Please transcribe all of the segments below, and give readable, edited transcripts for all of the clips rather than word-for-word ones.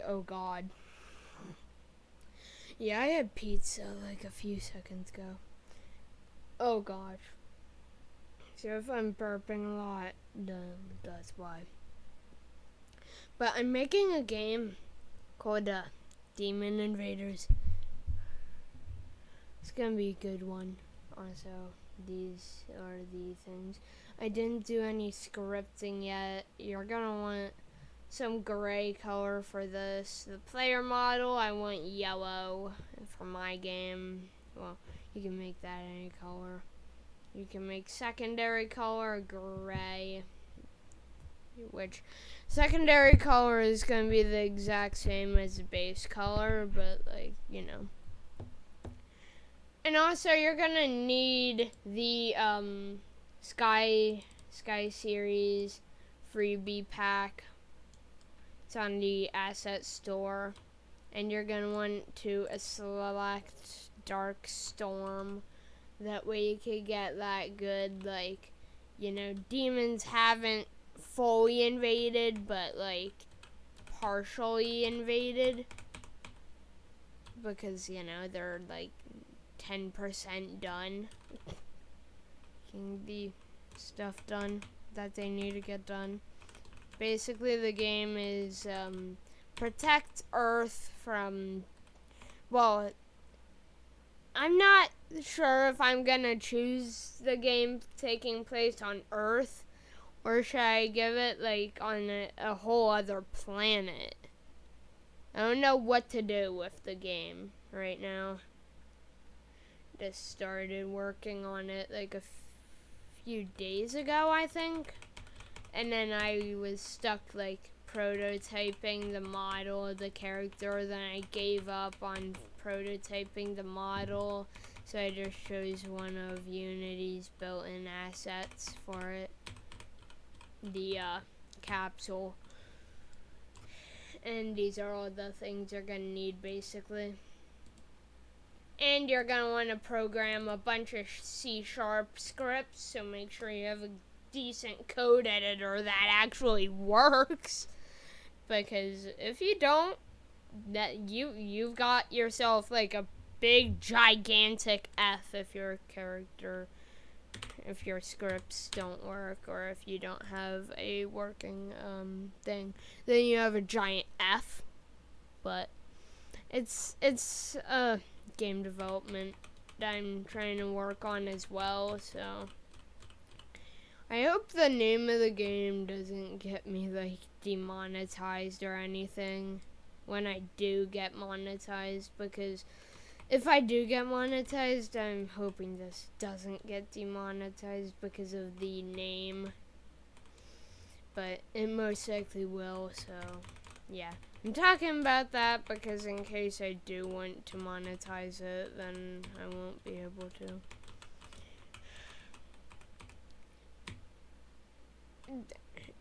Oh God. Yeah, I had pizza like a few seconds ago. Oh gosh. So if I'm burping a lot, then that's why. But I'm making a game called Demon Invaders. It's gonna be a good one. Also, these are the things. I didn't do any scripting yet. You're gonna want some gray color for this. The player model, I want yellow for my game. Well, you can make that any color. You can make secondary color gray, which secondary color is going to be the exact same as the base color, but like, you know. And also you're going to need the Sky Series freebie pack. It's on the asset store, and you're going to want to select Dark Storm. That way you could get that good, like, you know, demons haven't fully invaded, but like partially invaded, because, you know, they're like 10% done getting the stuff done that they need to get done. Basically the game is protect Earth from, well, I'm not sure if I'm gonna choose the game taking place on Earth, or should I give it like on a whole other planet. I don't know what to do with the game right now. Just started working on it like a few days ago, I think. And then I was stuck like prototyping the model of the character. Then I gave up on prototyping the model. So I just chose one of Unity's built-in assets for it. The capsule. And these are all the things you're going to need basically. And you're going to want to program a bunch of C# scripts, so make sure you have a decent code editor that actually works. Because if you don't, that you've got yourself like a big gigantic F if your scripts don't work, or if you don't have a working thing, then you have a giant F. But it's game development that I'm trying to work on as well, so I hope the name of the game doesn't get me like demonetized or anything when I do get monetized, because if I do get monetized, I'm hoping this doesn't get demonetized because of the name, but it most likely will, so yeah. I'm talking about that because in case I do want to monetize it, then I won't be able to.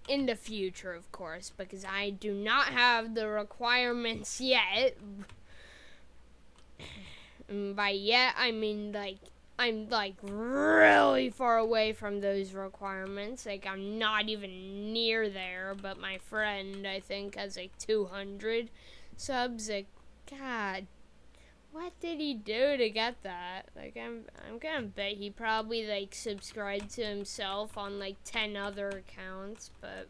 In the future, of course, because I do not have the requirements yet. And by yet, I mean like I'm like really far away from those requirements. Like I'm not even near there, but my friend I think has like 200 subs. Like, God, what did he do to get that? Like I'm gonna bet he probably like subscribed to himself on like 10 other accounts, but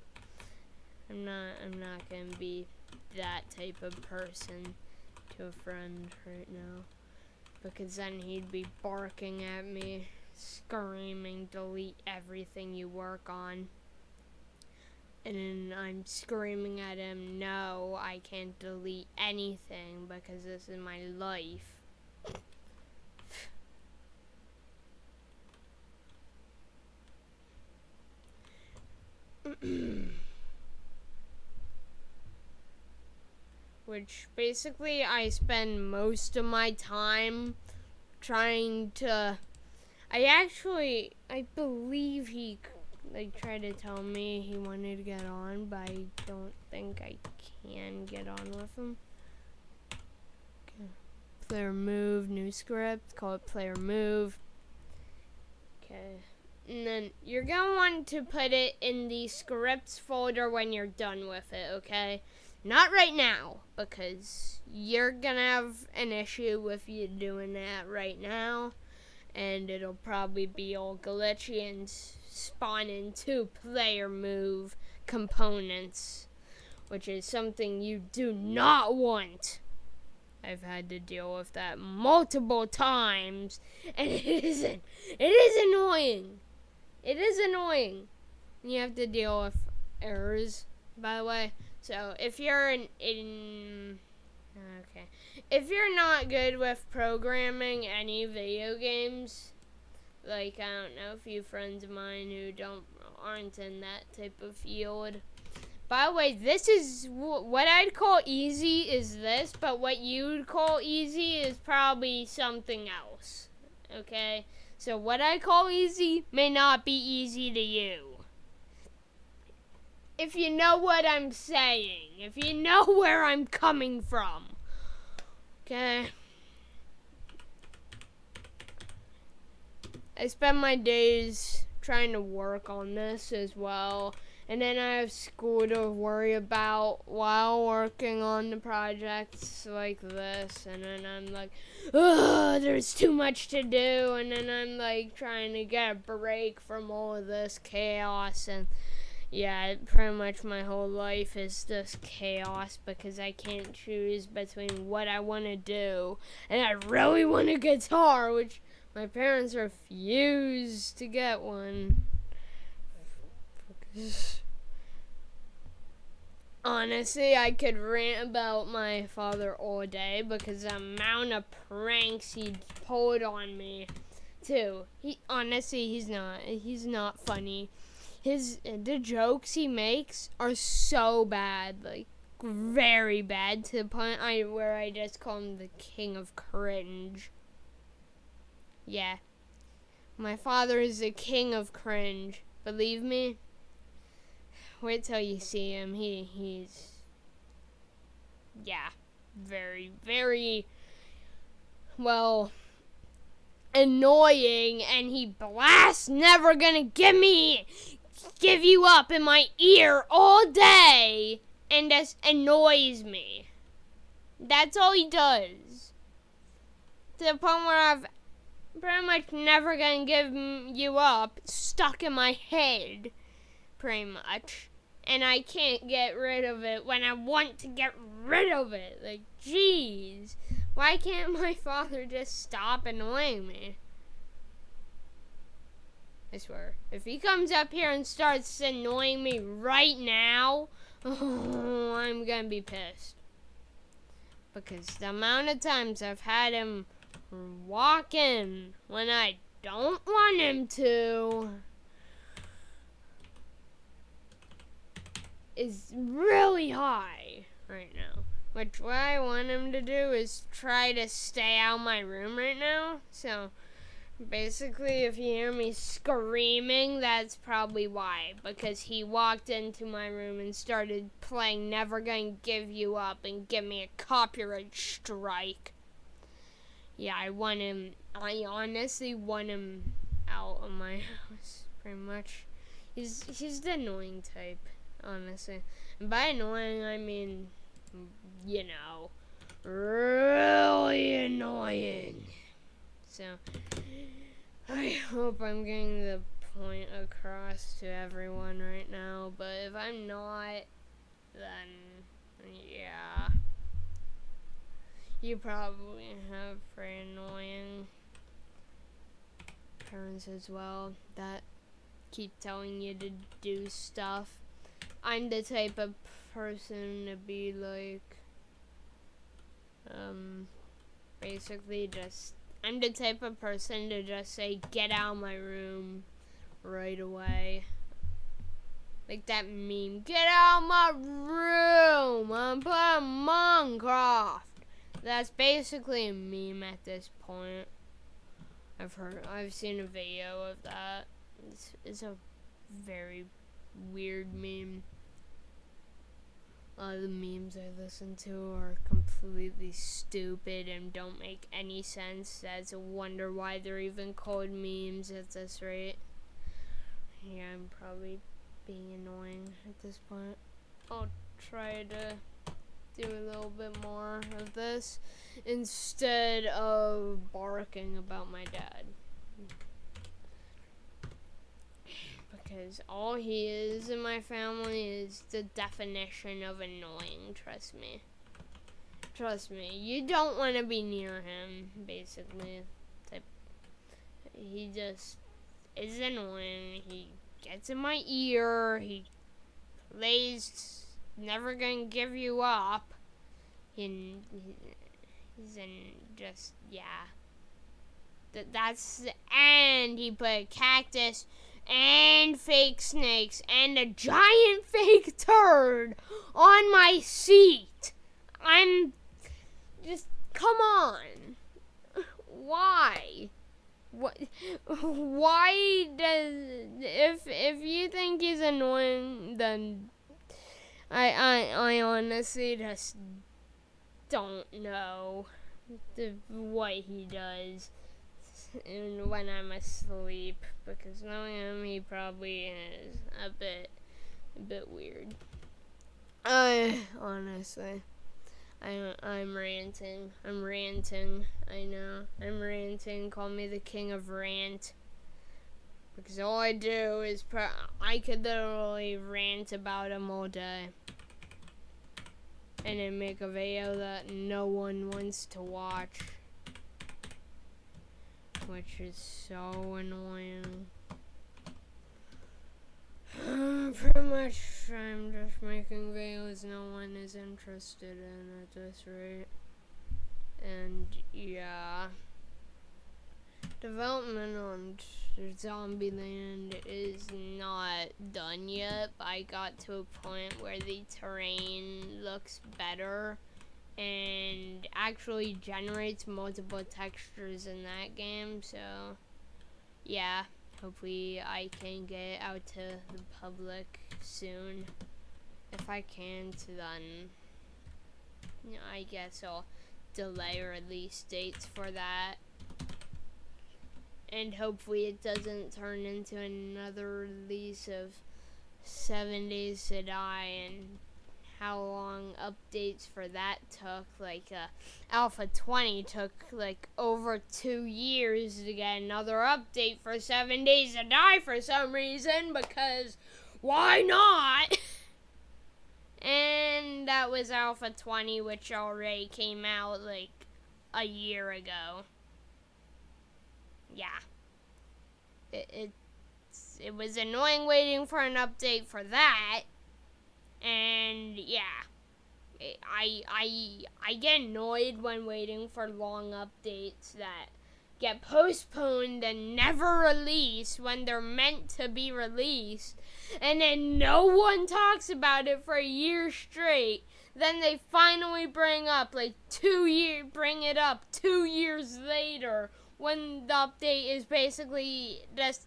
I'm not gonna be that type of person to a friend right now. Because then he'd be barking at me, screaming, delete everything you work on. And then I'm screaming at him, no, I can't delete anything because this is my life. Which basically I spend most of my time trying to, I believe he like tried to tell me he wanted to get on, but I don't think I can get on with him. Okay. Player move, new script, call it player move. Okay. And then you're going to want to put it in the scripts folder when you're done with it, okay? Not right now, because you're gonna have an issue with you doing that right now, and it'll probably be all glitchy and spawn in 2-player move components, which is something you do not want. I've had to deal with that multiple times, and it is annoying. It is annoying. You have to deal with errors, by the way. So if you're if you're not good with programming any video games, like I don't know, a few friends of mine who aren't in that type of field. By the way, this is what I'd call easy is this, but what you'd call easy is probably something else. Okay? So what I call easy may not be easy to you. If you know what I'm saying, if you know where I'm coming from. Okay? I spend my days trying to work on this as well. And then I have school to worry about while working on the projects like this. And then I'm like, ugh, there's too much to do. And then I'm like trying to get a break from all of this chaos. And yeah, pretty much my whole life is just chaos because I can't choose between what I want to do. And I really want a guitar, which my parents refused to get one. Honestly, I could rant about my father all day because the amount of pranks he pulled on me, too. He's not funny. The jokes he makes are so bad, like very bad, to the point where I just call him the king of cringe. Yeah, my father is the king of cringe. Believe me. Wait till you see him. He's very, very, well, annoying, and he blasts "Never Gonna Give You Up" in my ear all day, and just annoys me. That's all he does. To the point where I've pretty much "Never Gonna Give You Up" stuck in my head, pretty much. And I can't get rid of it when I want to get rid of it. Like, jeez. Why can't my father just stop annoying me? I swear. If he comes up here and starts annoying me right now, I'm gonna be pissed. Because the amount of times I've had him walk in when I don't want him to is really high right now. Which what I want him to do is try to stay out of my room right now. So basically, if you hear me screaming, that's probably why. Because he walked into my room and started playing "Never Gonna Give You Up" and give me a copyright strike. Yeah, I honestly want him out of my house, pretty much. He's the annoying type, honestly. And by annoying, I mean, you know, really annoying. So, I hope I'm getting the point across to everyone right now, but if I'm not, then, yeah. You probably have pretty annoying parents as well that keep telling you to do stuff. I'm the type of person to be like, basically just, I'm the type of person to just say, get out of my room right away. Like that meme, get out of my room, I'm playing Minecraft. That's basically a meme at this point. I've seen a video of that. It's a very weird meme. A lot of the memes I listen to are completely stupid and don't make any sense. That's a wonder why they're even called memes at this rate. Yeah, I'm probably being annoying at this point. I'll try to do a little bit more of this instead of barking about my dad. Because all he is in my family is the definition of annoying, trust me. Trust me, you don't want to be near him, basically. He just is annoying. He gets in my ear. He plays never gonna give you up. He's in just, yeah. And he put a cactus and fake snakes and a giant fake turd on my seat. I'm just, come on. Why? What? Why does, if you think he's annoying, then I honestly just don't know what he does when I'm asleep, because knowing him, he probably is a bit weird. Honestly, I'm ranting. I know. I'm ranting. Call me the king of rant. Because all I do is I could literally rant about him all day. And then make a video that no one wants to watch. Which is so annoying. Pretty much, I'm just making videos no one is interested in at this rate. And yeah, development on Zombieland is not done yet. I got to a point where the terrain looks better and actually generates multiple textures in that game, so yeah. Hopefully I can get it out to the public soon. If I can't, then I guess I'll delay release dates for that. And hopefully it doesn't turn into another release of 7 Days to Die and how long updates for that took. Like Alpha 20 took like over 2 years to get another update for 7 Days to Die for some reason, because why not? And that was Alpha 20, which already came out like a year ago. Yeah. It was annoying waiting for an update for that. And yeah, I get annoyed when waiting for long updates that get postponed and never released when they're meant to be released, and then no one talks about it for a year straight. Then they finally bring it up 2 years later when the update is basically just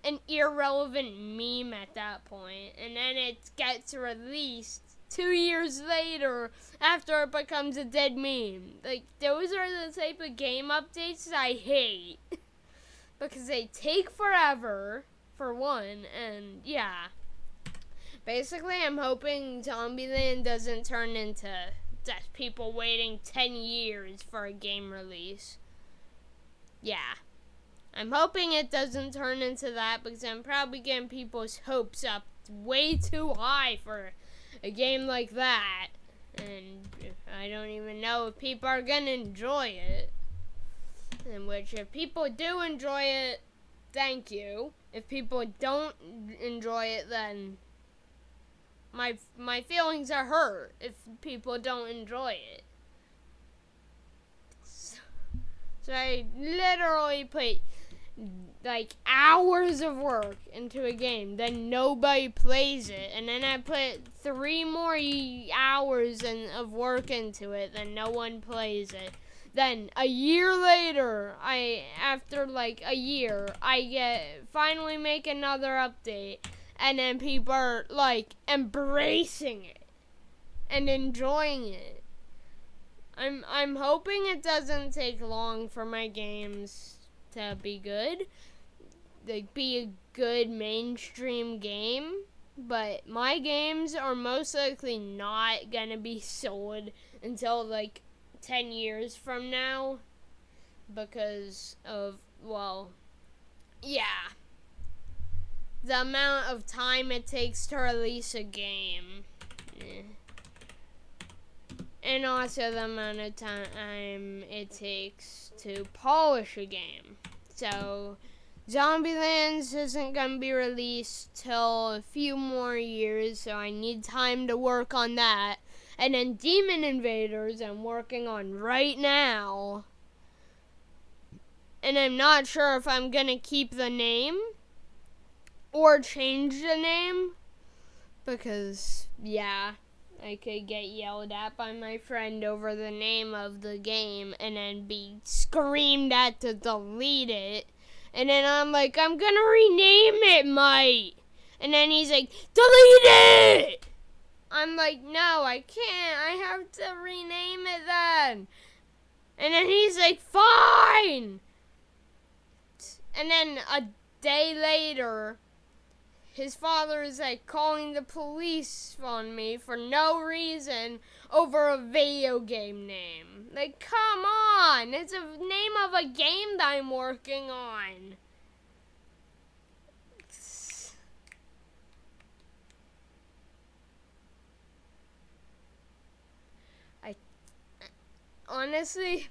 an irrelevant meme at that point, and then it gets released 2 years later after it becomes a dead meme. Like, those are the type of game updates I hate because they take forever, for one, and yeah. Basically, I'm hoping Zombieland doesn't turn into just people waiting 10 years for a game release. Yeah. I'm hoping it doesn't turn into that, because I'm probably getting people's hopes up way too high for a game like that. And I don't even know if people are going to enjoy it. In which, if people do enjoy it, thank you. If people don't enjoy it, then my feelings are hurt if people don't enjoy it. So I literally put hours of work into a game, then nobody plays it, and then I put 3 more hours of work into it, then no one plays it. Then a year later, after a year, I finally make another update, and then people are embracing it and enjoying it. I'm hoping it doesn't take long for my games to be good. Be a good mainstream game. But my games are most likely not gonna be sold until like 10 years from now because of, well, yeah, the amount of time it takes to release a game. And also the amount of time it takes to polish a game. So, Zombielands isn't going to be released till a few more years, so I need time to work on that. And then Demon Invaders I'm working on right now. And I'm not sure if I'm going to keep the name or change the name. Because, yeah, I could get yelled at by my friend over the name of the game and then be screamed at to delete it. And then I'm like, I'm gonna rename it, mate. And then he's like, delete it! I'm like, no, I can't. I have to rename it then. And then he's like, fine! And then a day later, his father is like calling the police on me for no reason over a video game name. Like, come on! It's a name of a game that I'm working on. I honestly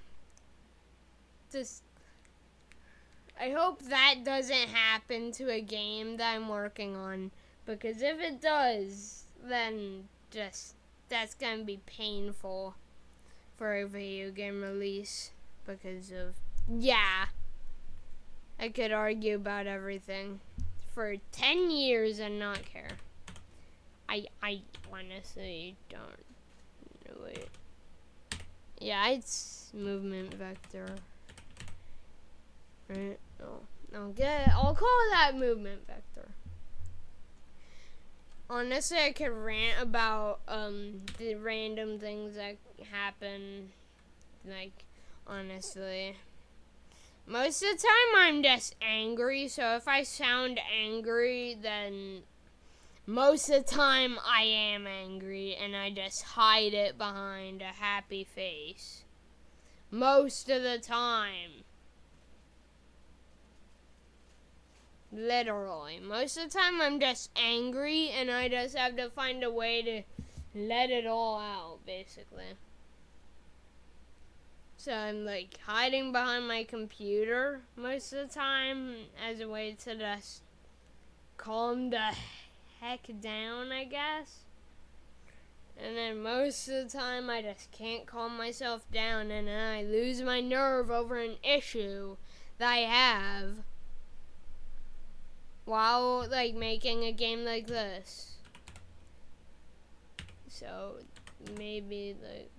just, I hope that doesn't happen to a game that I'm working on, because if it does, then just, that's gonna be painful for a video game release, because of, yeah, I could argue about everything for 10 years and not care. I honestly don't know it. Yeah, it's movement vector. Right? I'll call that movement vector. Honestly, I could rant about the random things that happen. Like, honestly, most of the time I'm just angry. So if I sound angry, then most of the time I am angry, and I just hide it behind a happy face. Most of the time. Literally. Most of the time I'm just angry and I just have to find a way to let it all out, basically. So I'm like hiding behind my computer most of the time as a way to just calm the heck down, I guess. And then most of the time I just can't calm myself down and then I lose my nerve over an issue that I have while like making a game like this. So maybe like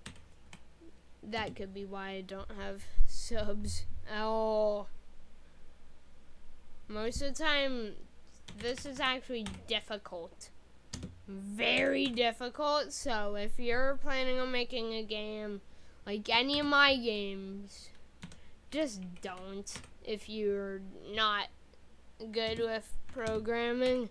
that could be why I don't have subs at all. Most of the time this is actually difficult. Very difficult. So if you're planning on making a game like any of my games, just don't if you're not good with programming.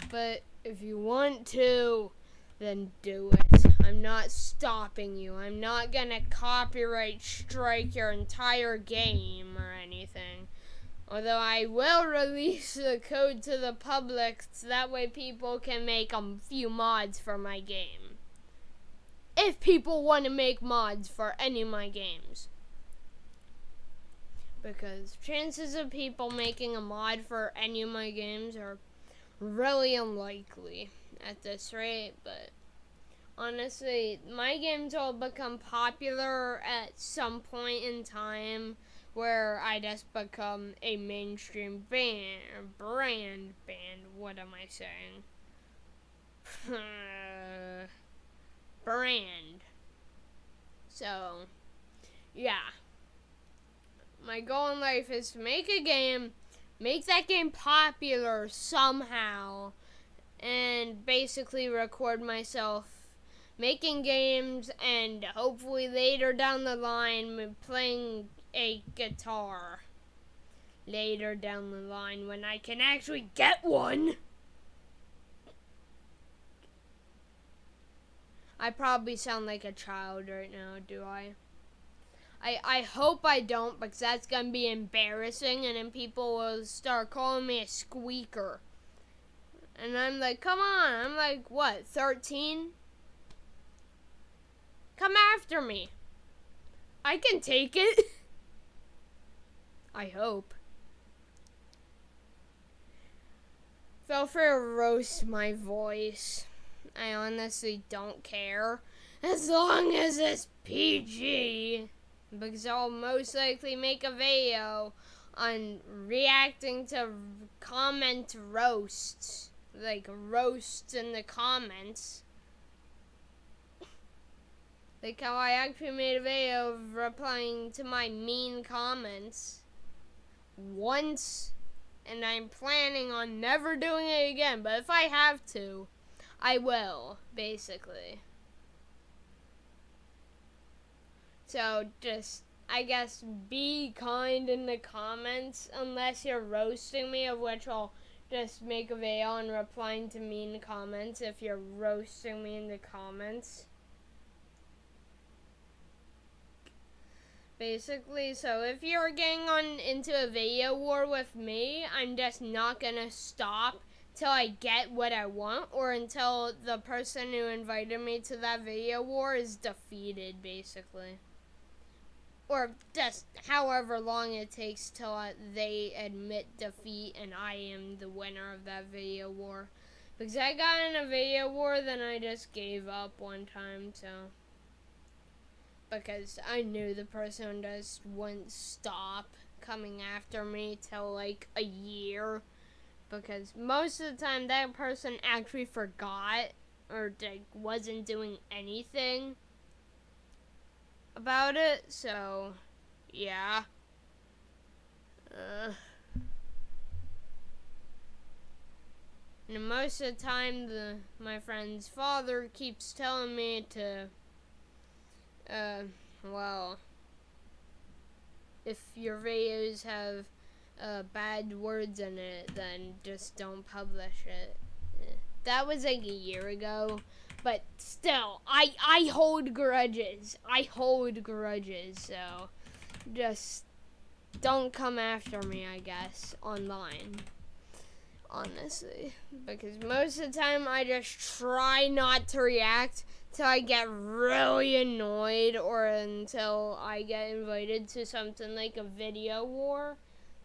But if you want to, then do it. I'm not stopping you. I'm not gonna copyright strike your entire game or anything. Although I will release the code to the public so that way people can make a few mods for my game. If people want to make mods for any of my games. Because chances of people making a mod for any of my games are really unlikely at this rate. But honestly, my games will become popular at some point in time where I just become a mainstream brand. What am I saying? Brand. So, yeah. My goal in life is to make a game, make that game popular somehow, and basically record myself making games and hopefully later down the line playing a guitar. Later down the line when I can actually get one. I probably sound like a child right now, do I? I hope I don't, because that's gonna be embarrassing, and then people will start calling me a squeaker. And I'm like, come on, I'm like, what, 13? Come after me. I can take it. I hope. Feel free to roast my voice. I honestly don't care. As long as it's PG. Because I'll most likely make a video on reacting to comment roasts. Like roasts in the comments. Like how I actually made a video of replying to my mean comments once, and I'm planning on never doing it again, but if I have to, I will, basically. So just, I guess, be kind in the comments, unless you're roasting me, of which I'll just make a video on replying to mean comments if you're roasting me in the comments. Basically, so if you're getting into a video war with me, I'm just not gonna stop till I get what I want, or until the person who invited me to that video war is defeated, basically. Or just however long it takes till they admit defeat and I am the winner of that video war. Because I got in a video war, then I just gave up one time, so. Because I knew the person just wouldn't stop coming after me till like a year. Because most of the time that person actually forgot or like wasn't doing anything about it. So, yeah. And most of the time my friend's father keeps telling me to well, if your videos have bad words in it, then just don't publish it. That was like a year ago, but still, I hold grudges. So just don't come after me, I guess, online. Honestly, because most of the time I just try not to react till I get really annoyed, or until I get invited to something like a video war.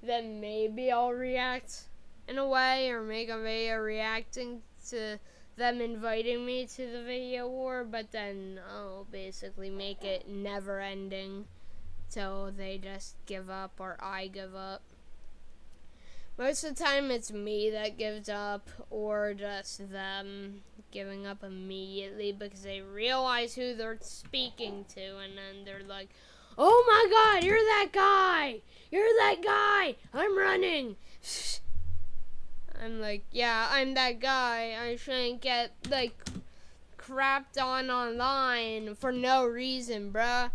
Then maybe I'll react in a way, or make a video reacting to them inviting me to the video war, but then I'll basically make it never ending till they just give up or I give up. Most of the time it's me that gives up, or just them giving up immediately because they realize who they're speaking to, and then they're like, oh my god, you're that guy! You're that guy! I'm running! I'm like, yeah, I'm that guy. I shouldn't get, like, crapped on online for no reason, bruh.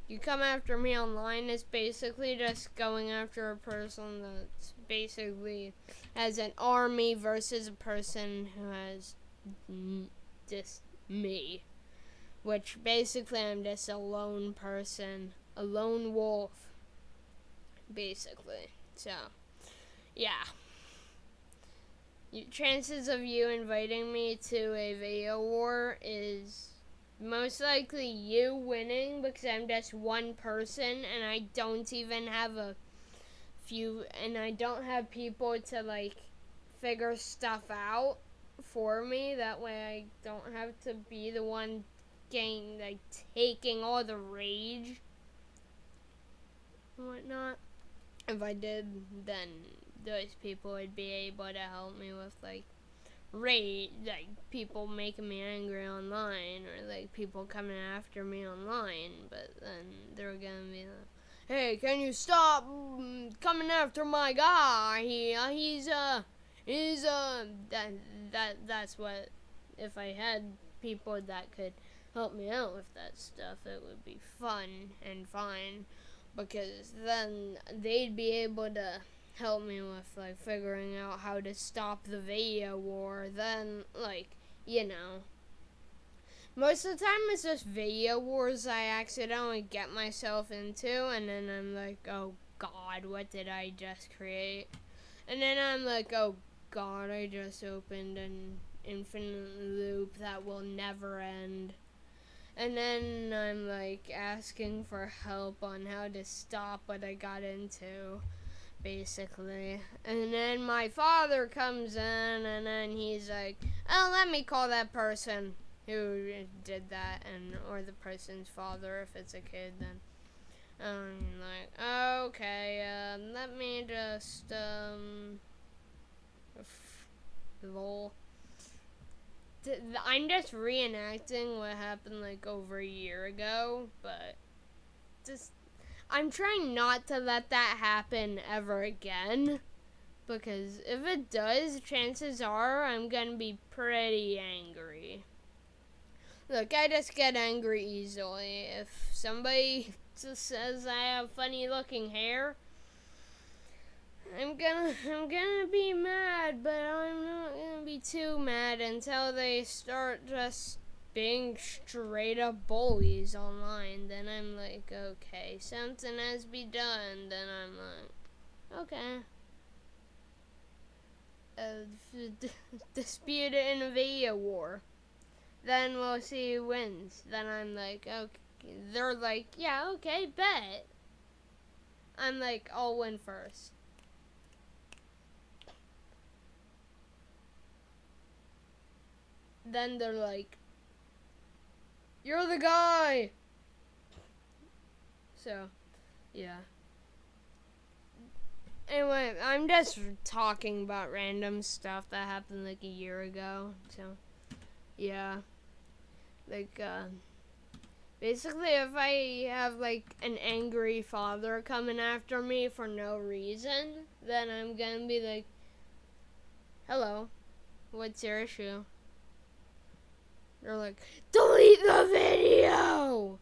You come after me online, it's basically just going after a person that's basically has an army versus a person who has just me. Which basically I'm just a lone person, a lone wolf, basically. So, yeah. Chances of you inviting me to a video war is most likely you winning, because I'm just one person and I don't even have I don't have people to like figure stuff out for me. That way I don't have to be the one taking all the rage and whatnot. If I did, then those people would be able to help me with rage, like people making me angry online, or like people coming after me online. But then they're gonna be like, hey, can you stop coming after my guy? That's what, if I had people that could help me out with that stuff, it would be fun and fine, because then they'd be able to help me with like figuring out how to stop the video war. Then Most of the time it's just video wars I accidentally get myself into, and then I'm like, oh god, what did I just create? And then I'm like, oh god, I just opened an infinite loop that will never end. And then I'm like asking for help on how to stop what I got into, basically. And then my father comes in, and then he's like, oh, let me call that person who did that, and or the person's father if it's a kid. Then I'm like, okay, let me just lol. I'm just reenacting what happened like over a year ago, but just I'm trying not to let that happen ever again, because if it does, chances are I'm gonna be pretty angry. Look, I just get angry easily. If somebody just says I have funny looking hair, I'm gonna be mad, but I'm not gonna be too mad until they start just being straight up bullies online. Then I'm like, okay, something has to be done. Then I'm like, okay. Dispute it in a video war. Then we'll see who wins. Then I'm like, okay. They're like, yeah, okay, bet. I'm like, I'll win first. Then they're like, you're the guy. So, yeah. Anyway, I'm just talking about random stuff that happened like a year ago. So, yeah. Like, basically, if I have like an angry father coming after me for no reason, then I'm gonna be like, hello, what's your issue? They're like, delete the video!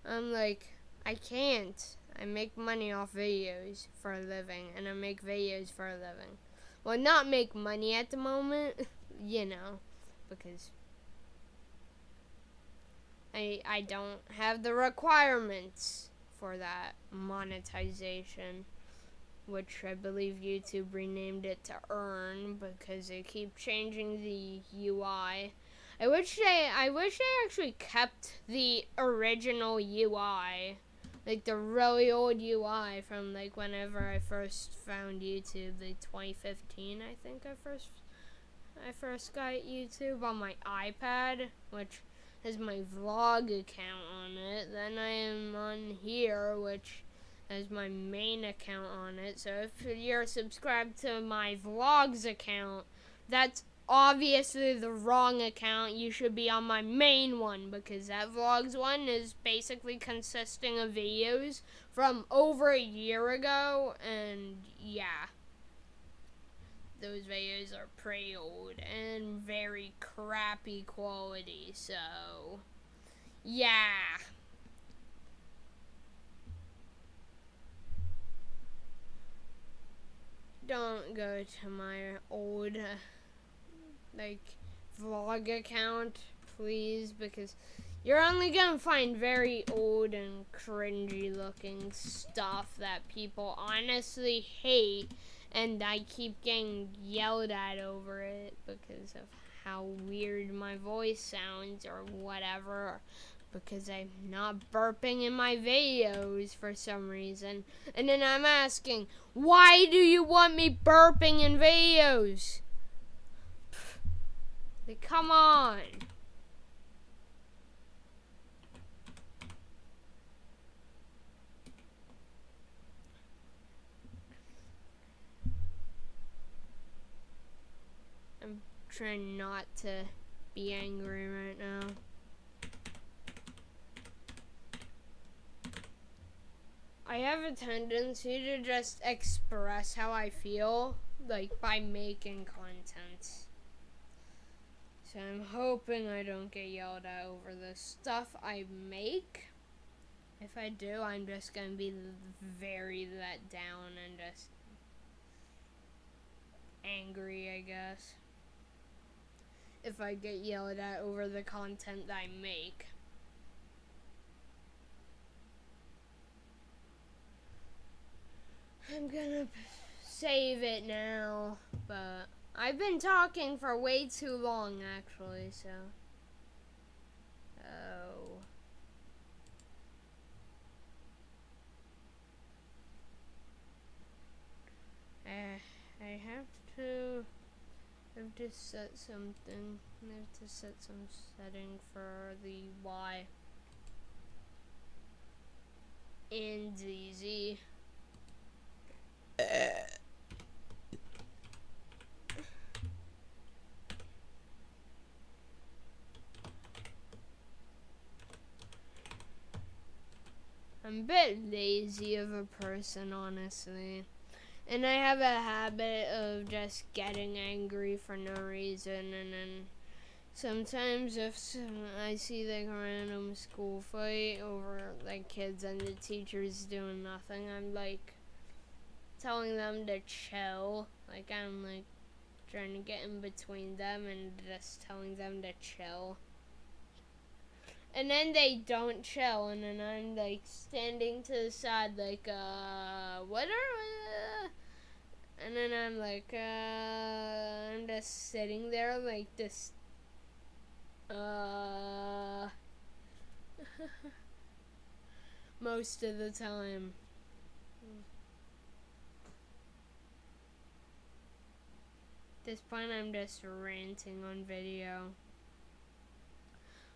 I'm like, I can't. I make money off videos for a living, and I make videos for a living. Well, not make money at the moment, you know, because I don't have the requirements for that monetization, which I believe YouTube renamed it to earn because they keep changing the UI. I wish they actually kept the original UI, like the really old UI from like whenever I first found YouTube, like 2015, I think I first got YouTube on my iPad, which has my vlog account on it. Then I am on here, which has my main account on it. So if you're subscribed to my vlogs account, that's obviously the wrong account. You should be on my main one, because that vlogs one is basically consisting of videos from over a year ago, and yeah. Those videos are pretty old and very crappy quality, so yeah. Don't go to my old vlog account, please, because you're only gonna find very old and cringy looking stuff that people honestly hate, and I keep getting yelled at over it because of how weird my voice sounds or whatever, because I'm not burping in my videos for some reason. And then I'm asking, why do you want me burping in videos? Like, come on. I'm trying not to be angry right now. I have a tendency to just express how I feel, like, by making content. So I'm hoping I don't get yelled at over the stuff I make. If I do, I'm just gonna be very let down and just angry, I guess. if I get yelled at over the content that I make. I'm gonna save it now, but I've been talking for way too long, actually, so. Oh. I have to set something. I have to set some setting for the Y and the Z. I'm a bit lazy of a person, honestly. And I have a habit of just getting angry for no reason, and then sometimes if I see like a random school fight over like kids and the teachers doing nothing, I'm like telling them to chill. Like I'm like trying to get in between them and just telling them to chill. And then they don't chill, and then I'm like standing to the side like, what are, and then I'm like, I'm just sitting there like this, most of the time. At this point, I'm just ranting on video.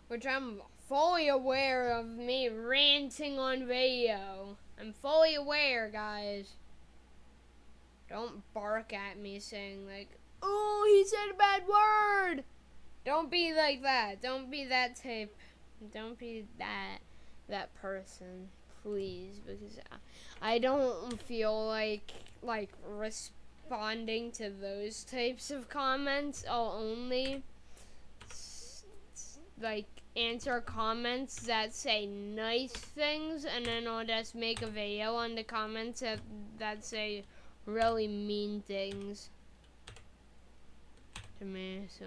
Which I'm fully aware of me ranting on video. I'm fully aware, guys. Don't bark at me saying like, oh, he said a bad word. Don't be like that. Don't be that type. Don't be that person, please, because I don't feel like responding to those types of comments. I'll only like answer comments that say nice things, and then I'll just make a video on the comments that say really mean things to me. So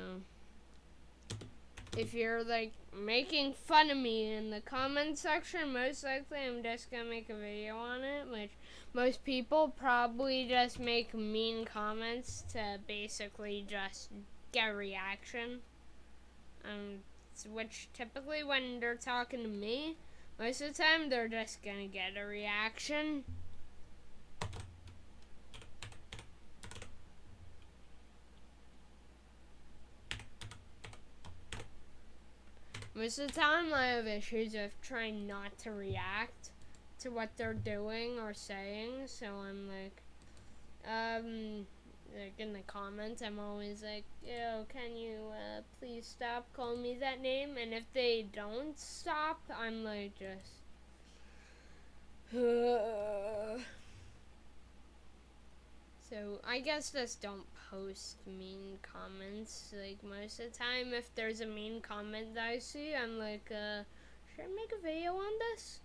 if you're like making fun of me in the comment section, most likely I'm just gonna make a video on it, which most people probably just make mean comments to basically just get a reaction. Which typically when they're talking to me, most of the time they're just gonna get a reaction. Most of the time I have issues with trying not to react to what they're doing or saying, so I'm like in the comments, I'm always like, yo, can you please stop calling me that name? And if they don't stop, I'm like just so I guess just don't post mean comments. Like most of the time, if there's a mean comment that I see, I'm like, should I make a video on this?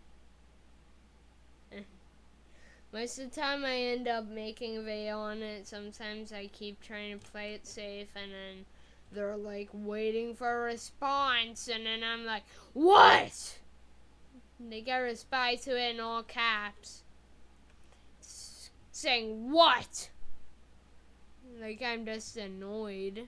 Most of the time I end up making a video on it. Sometimes I keep trying to play it safe, and then they're like waiting for a response, and then I'm like, what? And they get a reply to it in all caps, saying what? Like I'm just annoyed.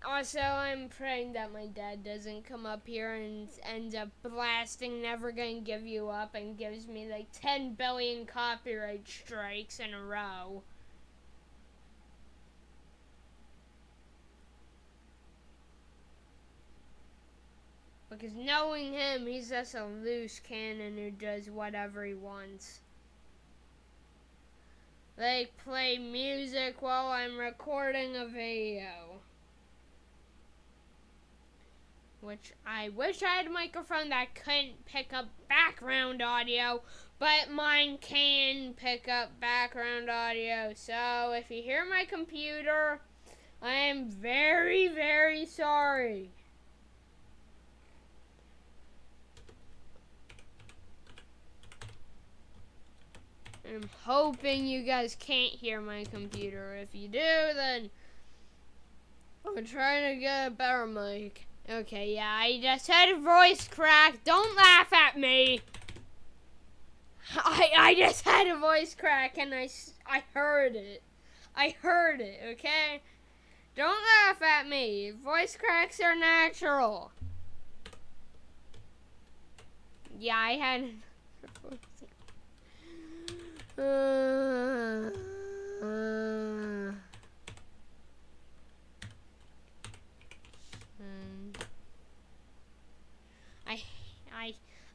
Also, I'm praying that my dad doesn't come up here and ends up blasting Never Gonna Give You Up and gives me like 10 billion copyright strikes in a row. Because knowing him, he's just a loose cannon who does whatever he wants. Like play music while I'm recording a video. Which I wish I had a microphone that couldn't pick up background audio, but mine can pick up background audio. So if you hear my computer, I am very, very sorry. I'm hoping you guys can't hear my computer. If you do, then I'm trying to get a better mic. Okay, yeah, I just had a voice crack. Don't laugh at me. I just had a voice crack and I heard it. I heard it, okay? Don't laugh at me. Voice cracks are natural. Yeah, I had...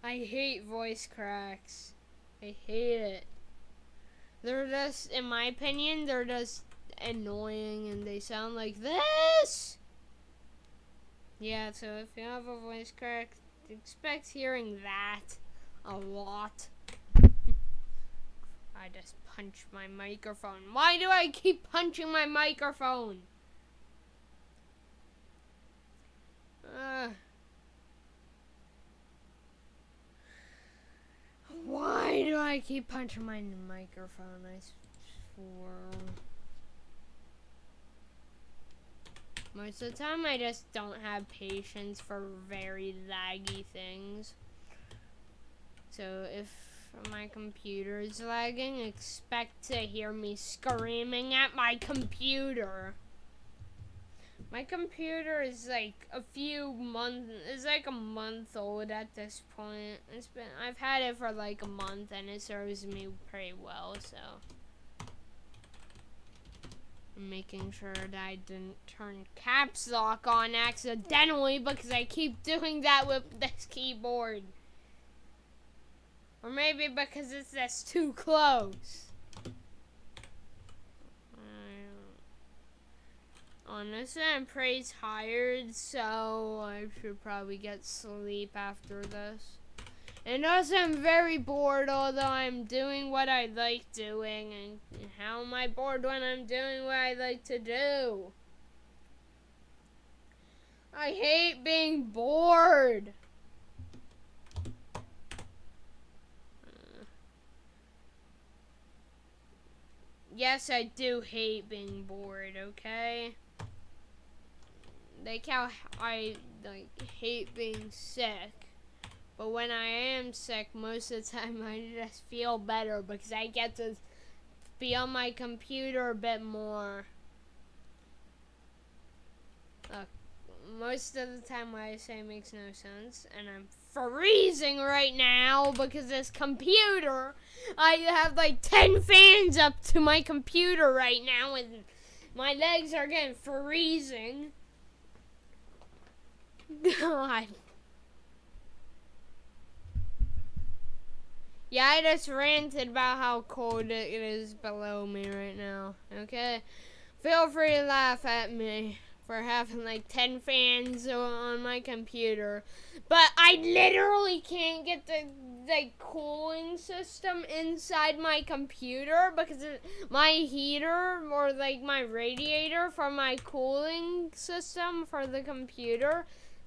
I hate voice cracks. I hate it. They're just, in my opinion, they're just annoying and they sound like this. Yeah, so if you have a voice crack, expect hearing that a lot. I just punched my microphone. Why do I keep punching my microphone? Why do I keep punching my microphone? I swore. Most of the time, I just don't have patience for very laggy things. So if my computer is lagging, expect to hear me screaming at my computer. My computer is like a month old at this point. I've had it for like a month and it serves me pretty well, so I'm making sure that I didn't turn caps lock on accidentally because I keep doing that with this keyboard. Or maybe because it's just too close. Honestly, I'm pretty tired, so I should probably get sleep after this. And also, I'm very bored, although I'm doing what I like doing. And how am I bored when I'm doing what I like to do? I hate being bored. Yes, I do hate being bored, okay? Like how I hate being sick, but when I am sick, most of the time I just feel better because I get to be on my computer a bit more. Look, most of the time what I say makes no sense, and I'm freezing right now because this computer, I have like 10 fans up to my computer right now, and my legs are getting freezing. God. Yeah, I just ranted about how cold it is below me right now, okay? Feel free to laugh at me for having like 10 fans on my computer. But I literally can't get the cooling system inside my computer because my heater or like my radiator for my cooling system for the computer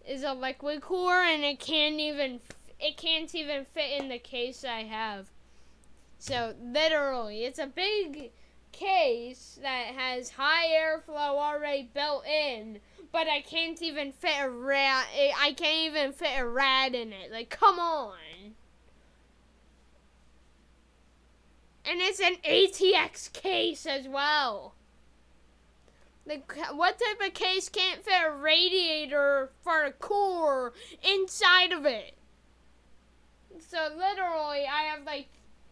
is a liquid cooler, and it can't even fit in the case I have. So literally, it's a big case that has high airflow already built in, but I can't even fit a rat. I can't even fit a rat in it. Like, come on. And it's an ATX case as well. Like, what type of case can't fit a radiator for a cooler inside of it? So literally, I have like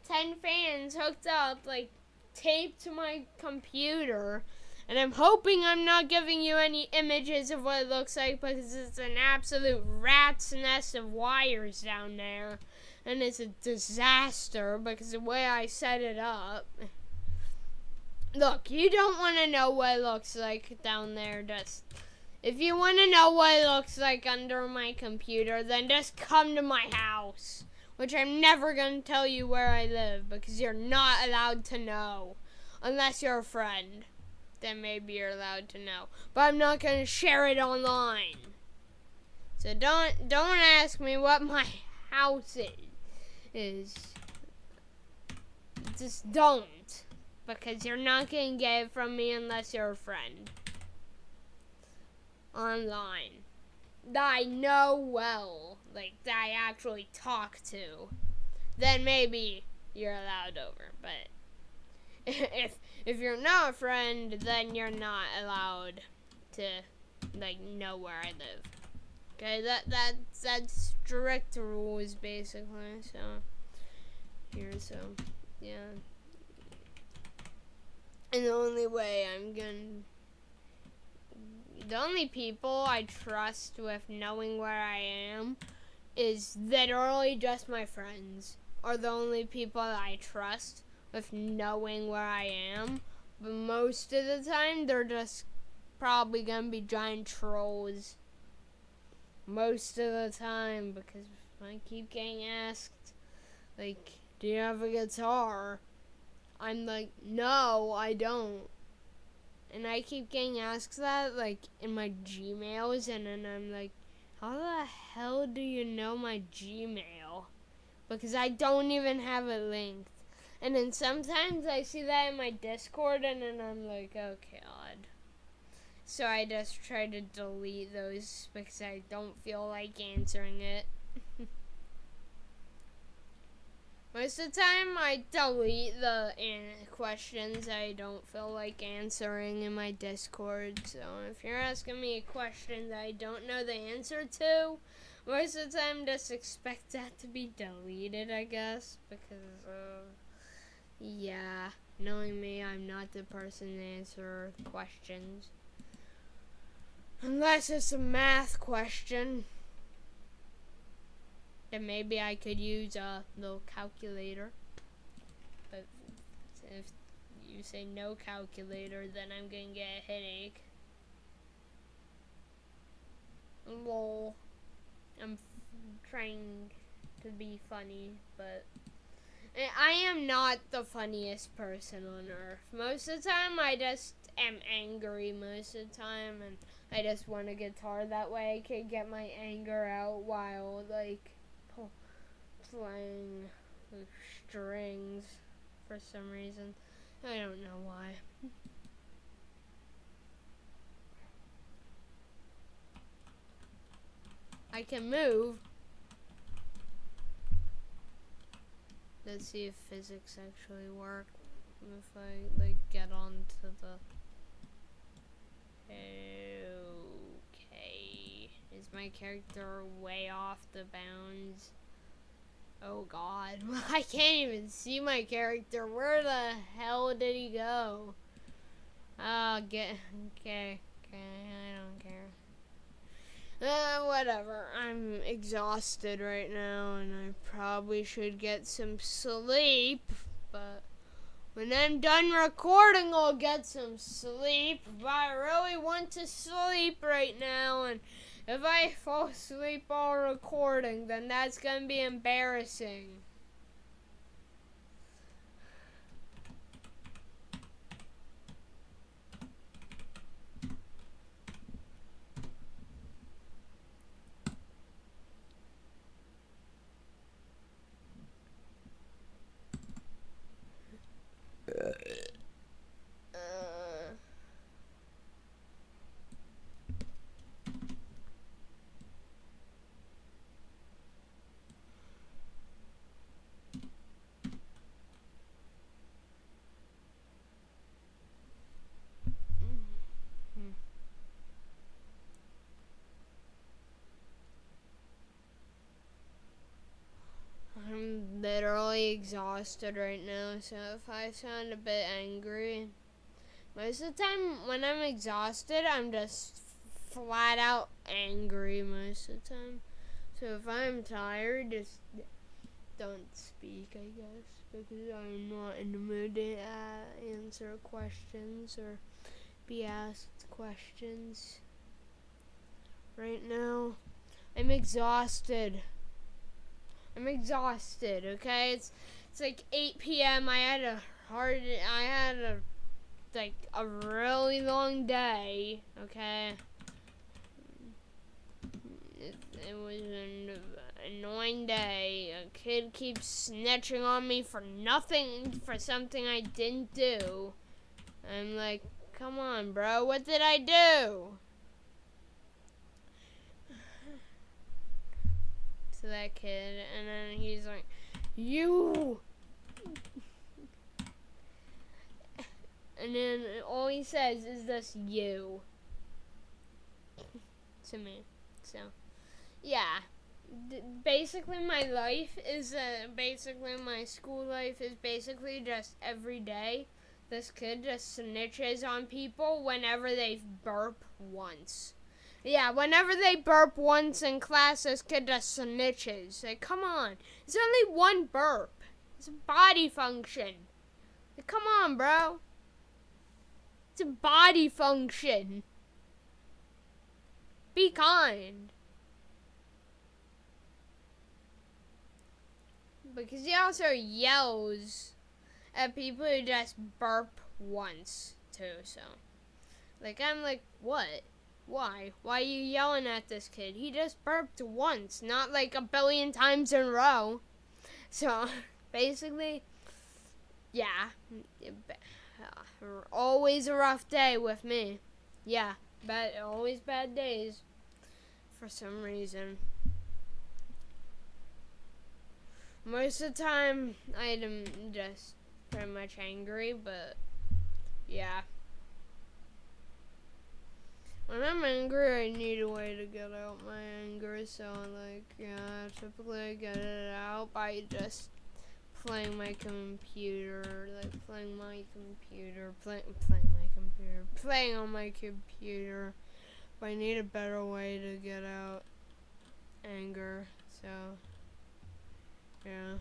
10 fans hooked up, like taped to my computer, and I'm hoping I'm not giving you any images of what it looks like because it's an absolute rat's nest of wires down there, and it's a disaster because the way I set it up. Look, you don't want to know what it looks like down there. Just if you want to know what it looks like under my computer, then just come to my house. Which I'm never going to tell you where I live because you're not allowed to know. Unless you're a friend. Then maybe you're allowed to know. But I'm not going to share it online. So don't ask me what my house is. just don't. Because you're not going to get it from me unless you're a friend. Online. That I know well. Like, that I actually talk to. Then maybe you're allowed over. But if you're not a friend, then you're not allowed to, like, know where I live. Okay, that's strict rules, basically, so, yeah. And the only people I trust with knowing where I am is literally just my friends, are the only people that I trust with knowing where I am, but most of the time, they're just probably gonna be giant trolls. Most of the time, because I keep getting asked, like, do you have a guitar? I'm like, no, I don't. And I keep getting asked that, like, in my Gmails, and then I'm like, how the hell do you know my Gmail? Because I don't even have it linked. And then sometimes I see that in my Discord, and then I'm like, oh god. So I just try to delete those because I don't feel like answering it. Most of the time I delete the questions I don't feel like answering in my Discord. So if you're asking me a question that I don't know the answer to, most of the time just expect that to be deleted, I guess. Because, yeah, knowing me, I'm not the person to answer questions. Unless it's a math question, then maybe I could use a little calculator. But if you say no calculator, then I'm gonna get a headache. Lol. I'm trying to be funny, but I am not the funniest person on earth. Most of the time, I just am angry most of the time, and I just want a guitar. That way I can get my anger out while, like, playing with strings for some reason. I don't know why. I can move. Let's see if physics actually work. If I, like, get onto the... Okay. Is my character way off the bounds? Oh god. I can't even see my character. Where the hell did he go? Okay. Okay, I don't care. Whatever. I'm exhausted right now, and I probably should get some sleep, but when I'm done recording, I'll get some sleep, but I really want to sleep right now, and if I fall asleep while recording, then that's gonna be embarrassing. I'm literally exhausted right now, so if I sound a bit angry, most of the time when I'm exhausted, I'm just flat out angry most of the time. So if I'm tired, just don't speak, I guess, because I'm not in the mood to answer questions or be asked questions right now. I'm exhausted. Okay? It's like 8 p.m. I had a really long day, okay? It was annoying day. A kid keeps snitching on me for nothing, for something I didn't do. I'm like, come on, bro, what did I do? To that kid, and then he's like, you. And then all he says is this, you. To me. So, yeah. Basically my life is, basically my school life is basically just every day. This kid just snitches on people whenever they burp once. Yeah, whenever they burp once in class, this kid just snitches. Like, come on. It's only one burp. It's a body function. Like, come on, bro. It's a body function. Be kind. Because he also yells at people who just burp once, too, so. Like, I'm like, what? Why? Why are you yelling at this kid? He just burped once, not like a billion times in a row. So, basically, yeah. Always a rough day with me. Yeah, always bad days. For some reason. Most of the time, I'm just pretty much angry, but yeah. When I'm angry, I need a way to get out my anger, so like, yeah, typically I get it out by just playing my computer, like playing on my computer, but I need a better way to get out anger, so, yeah.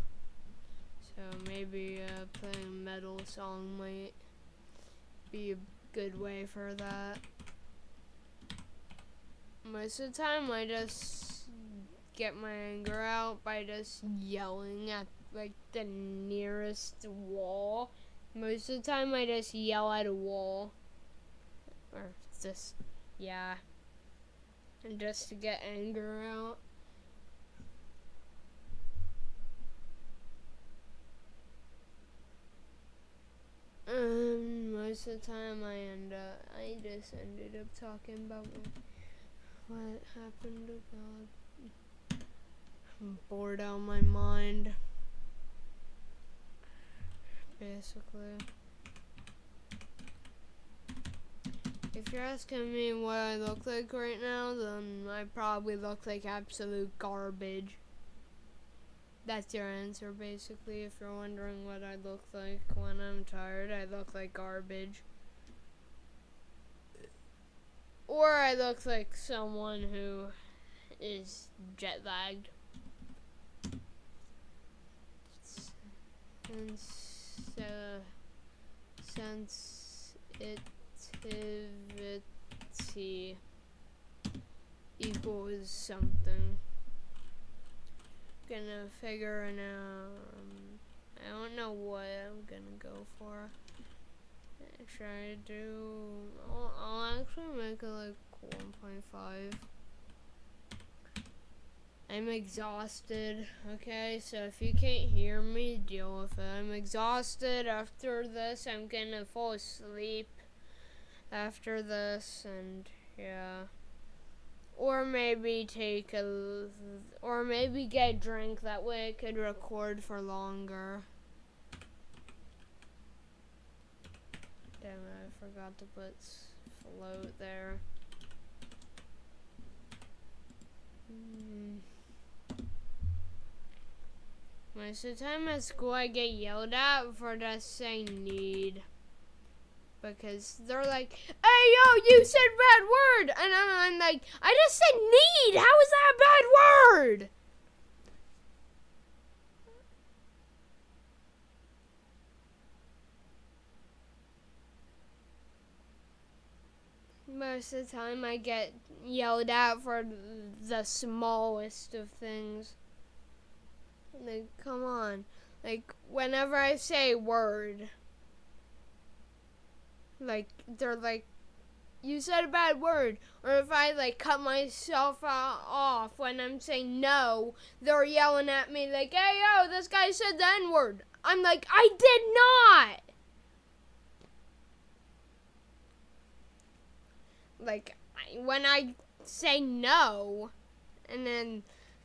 So maybe playing a metal song might be a good way for that. Most of the time I just get my anger out by just yelling at like the nearest wall. Most of the time I just yell at a wall. Or just, yeah. And just to get anger out. Most of the time I just ended up talking about what happened to God. I'm bored out of my mind. Basically. If you're asking me what I look like right now, then I probably look like absolute garbage. That's your answer, basically. If you're wondering what I look like when I'm tired, I look like garbage. Or I look like someone who is jet lagged. Sensitivity equals something. Gonna figure it out. I don't know what I'm gonna go for. I'll actually make it like 1.5. I'm exhausted, okay? So if you can't hear me, deal with it. I'm exhausted. After this, I'm gonna fall asleep after this, and yeah. Or maybe get a drink, that way I could record for longer. Damn it, I forgot to put float there. Most of the time at school I get yelled at for just saying need. Because they're like, hey yo, you said a bad word! And I'm like, I just said need! How is that a bad word? Most of the time I get yelled at for the smallest of things. Like, come on. Like, whenever I say word, like, they're like, you said a bad word. Or if I like cut myself off when I'm saying no, they're yelling at me like, hey, yo, this guy said the N-word. I'm like, I did not. Like, when I say no, and then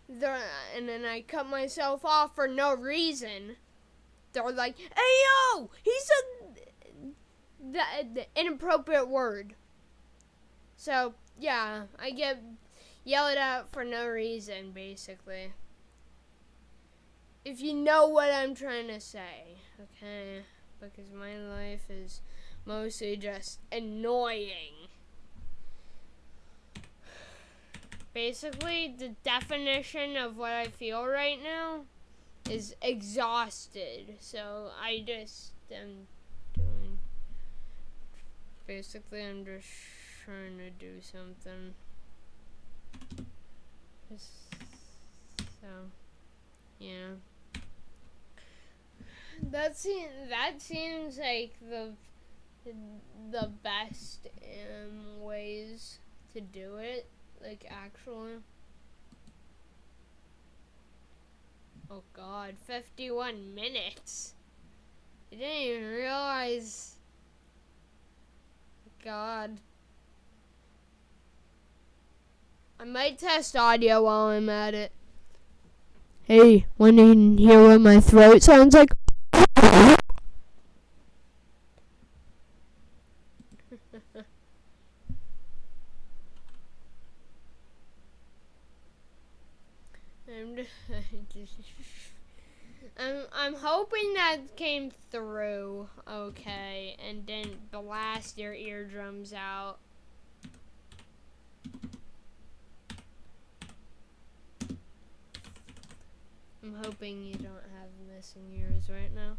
I cut myself off for no reason, they're like, hey, yo, he said the inappropriate word. So, yeah, I get yelled at for no reason, basically. If you know what I'm trying to say, okay? Because my life is mostly just annoying. Basically, the definition of what I feel right now is exhausted. So, I just am doing... Basically, I'm just trying to do something. So, yeah. That seems like the best ways to do it. Like, actually. Oh god, 51 minutes. I didn't even realize. God. I might test audio while I'm at it. Hey, want to hear what my throat sounds like? I'm hoping that came through okay and didn't blast your eardrums out. I'm hoping you don't have missing ears right now.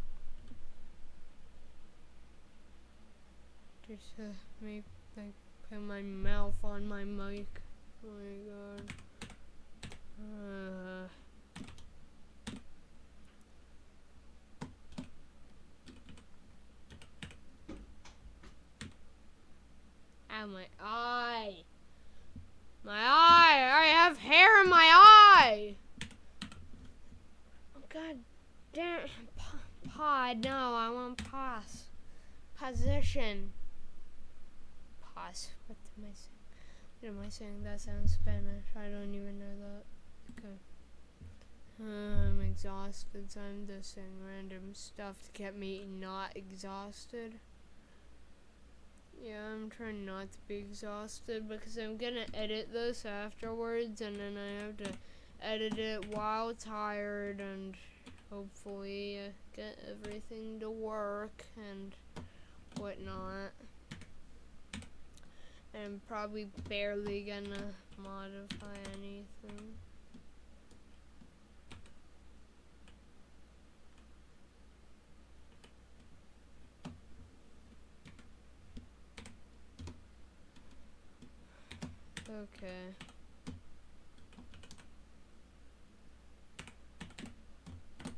Just make like put my mouth on my mic. Oh my god. Ow, my eye. My eye. I have hair in my eye. Oh god damn. Pod. No, I want pause. Position. Pause. What am I saying? What am I saying? That sounds Spanish. I don't even know that. Okay. I'm exhausted, so I'm just saying random stuff to get me not exhausted. Yeah, I'm trying not to be exhausted because I'm gonna edit this afterwards, and then I have to edit it while tired and hopefully get everything to work and whatnot. And I'm probably barely gonna modify anything. Okay.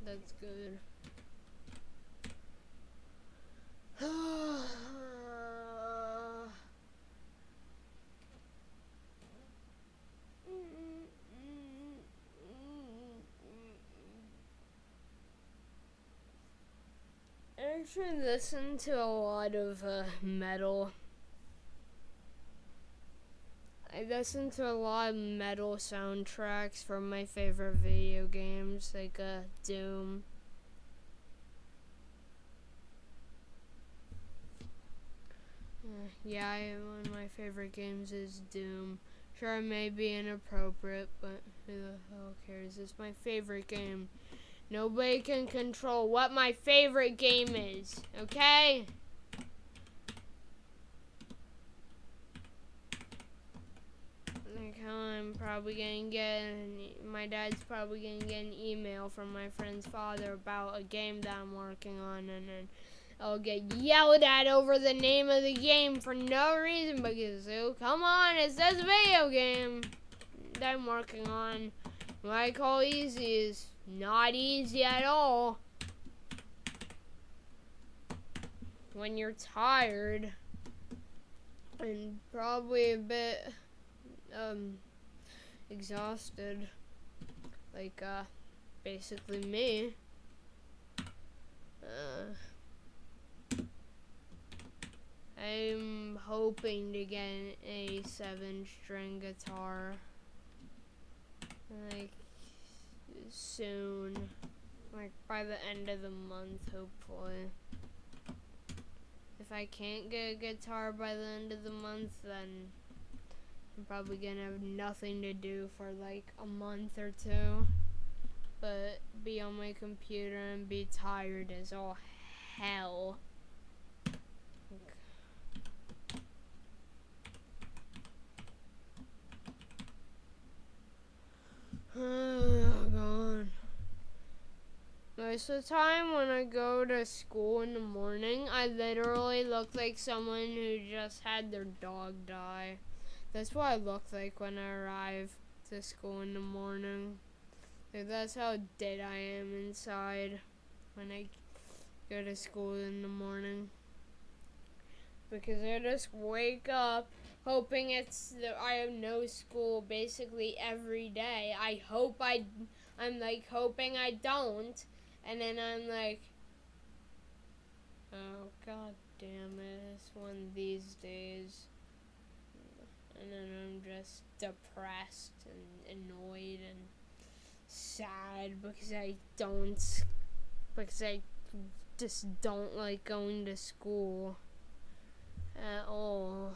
That's good. I actually listen to a lot of metal. I listen to a lot of metal soundtracks from my favorite video games, like Doom. Yeah, one of my favorite games is Doom. Sure, it may be inappropriate, but who the hell cares? It's my favorite game. Nobody can control what my favorite game is, okay? Like how I'm probably gonna get, my dad's probably gonna get an email from my friend's father about a game that I'm working on, and then I'll get yelled at over the name of the game for no reason because, oh, come on, it says video game that I'm working on. What I call easy is not easy at all. When you're tired. and probably a bit exhausted, like basically me. I'm hoping to get a 7-string guitar, like, soon, like by the end of the month, hopefully. If I can't get a guitar by the end of the month, then I'm probably gonna have nothing to do for like a month or two, but be on my computer and be tired as all hell. Oh god. Most of the time when I go to school in the morning, I literally look like someone who just had their dog die. That's what I look like when I arrive to school in the morning. Like, that's how dead I am inside when I go to school in the morning. Because I just wake up hoping I have no school basically every day. I'm like hoping I don't, and then I'm like, oh god damn it, it's one of these days. And then I'm just depressed and annoyed and sad because I just don't like going to school at all.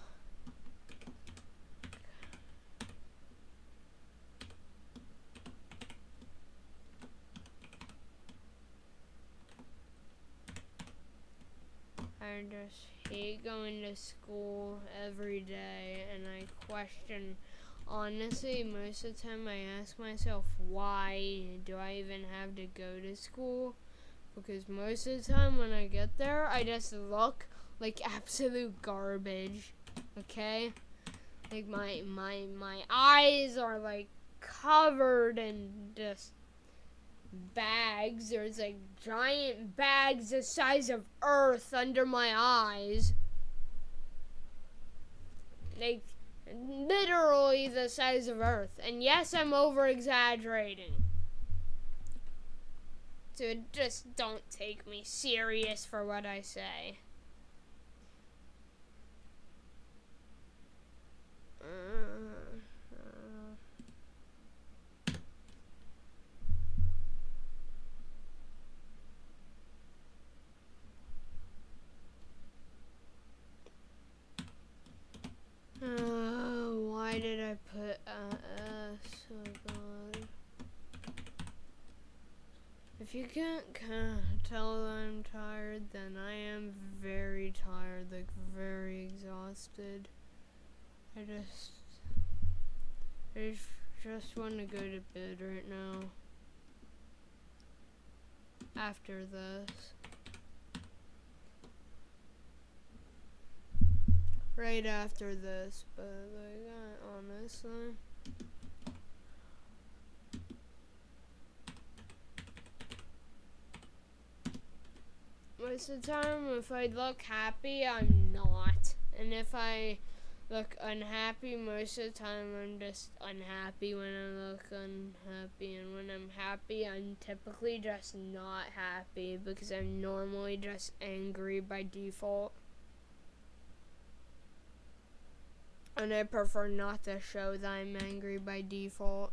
I just hate going to school every day, and I question, honestly, most of the time I ask myself, why do I even have to go to school? Because most of the time when I get there, I just look like absolute garbage, okay? Like my eyes are like covered in just bags. There's like giant bags the size of Earth under my eyes. Like literally the size of Earth. And yes, I'm over exaggerating. So just don't take me serious for what I say. Why did I put S? Oh god. If you can't tell that I'm tired, then I am very tired, like very exhausted. I just want to go to bed right now. After this. Right after this, but like, honestly. Most of the time, if I look happy, I'm not. And if I look unhappy, most of the time I'm just unhappy when I look unhappy. And when I'm happy, I'm typically just not happy because I'm normally just angry by default. And I prefer not to show that I'm angry by default.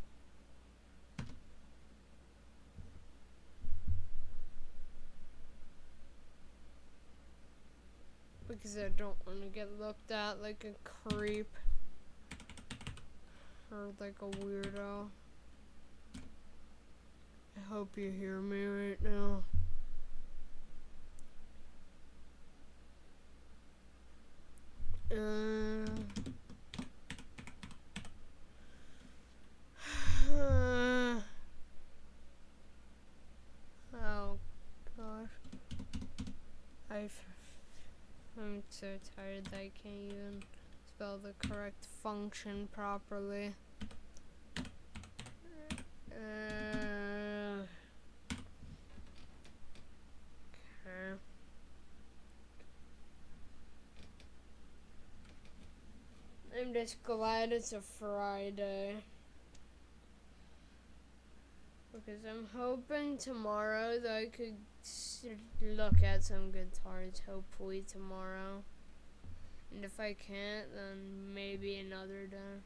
Because I don't want to get looked at like a creep. Or like a weirdo. I hope you hear me right now. Oh gosh. I'm so tired that I can't even spell the correct function properly. Okay. just glad it's a Friday. Because I'm hoping tomorrow that I could look at some guitars, hopefully tomorrow. And if I can't, then maybe another day.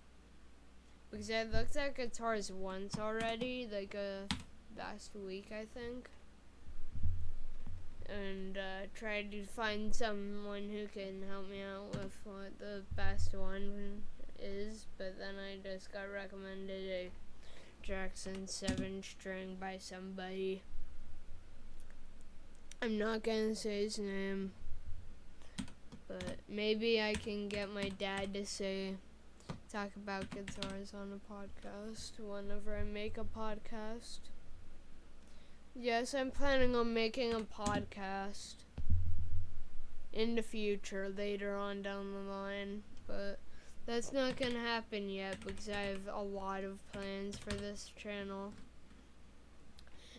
Because I looked at guitars once already, like last week, I think. And tried to find someone who can help me out with what the best one is. But then I just got recommended a Jackson 7-string by somebody. I'm not gonna say his name, but maybe I can get my dad to talk about guitars on a podcast whenever I make a podcast. Yes, I'm planning on making a podcast in the future, later on down the line, but that's not gonna happen yet because I have a lot of plans for this channel.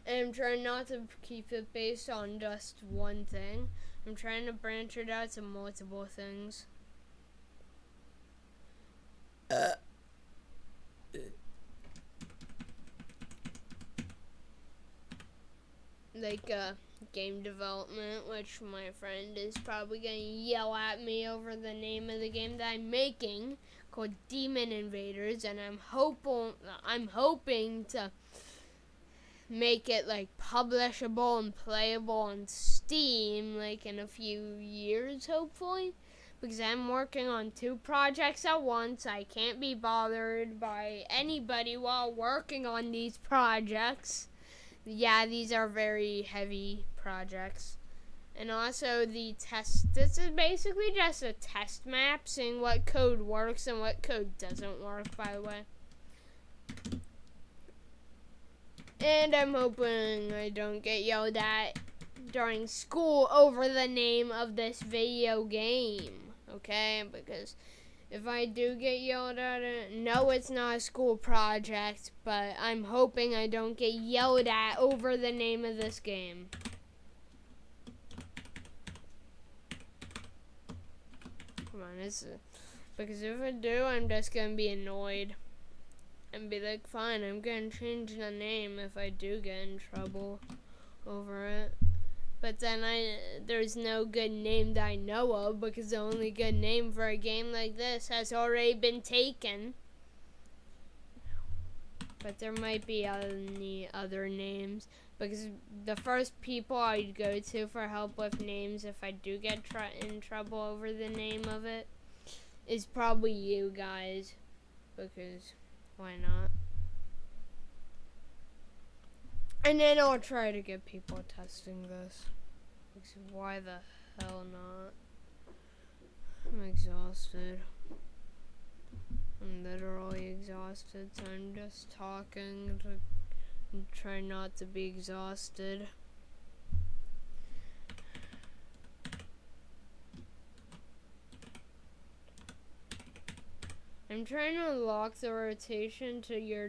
And I'm trying not to keep it based on just one thing. I'm trying to branch it out to multiple things. Like game development, which my friend is probably gonna yell at me over the name of the game that I'm making, called Demon Invaders, and I'm hoping to make it like publishable and playable on Steam like in a few years, hopefully, because I'm working on 2 projects at once. I can't be bothered by anybody while working on these projects. Yeah, these are very heavy projects. And also the test, this is basically just a test map, seeing what code works and what code doesn't work, by the way. And I'm hoping I don't get yelled at during school over the name of this video game, okay? Because if I do get yelled at, no, it's not a school project, but I'm hoping I don't get yelled at over the name of this game. Come on, because if I do, I'm just gonna be annoyed and be like, fine, I'm gonna change the name if I do get in trouble over it. But then there's no good name that I know of, because the only good name for a game like this has already been taken. But there might be any other names, because the first people I'd go to for help with names if I do get in trouble over the name of it is probably you guys, because why not? And then I'll try to get people testing this. Because why the hell not? I'm exhausted. I'm literally exhausted, so I'm just talking to try not to be exhausted. I'm trying to lock the rotation to your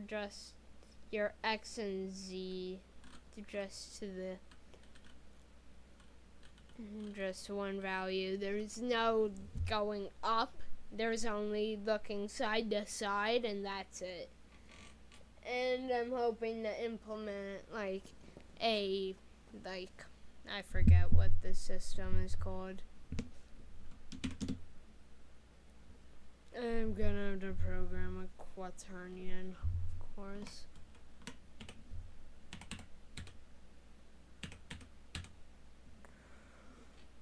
X and Z, to just one value. There's no going up. There's only looking side to side, and that's it. And I'm hoping to implement I forget what this system is called. I'm gonna have to program a quaternion, of course.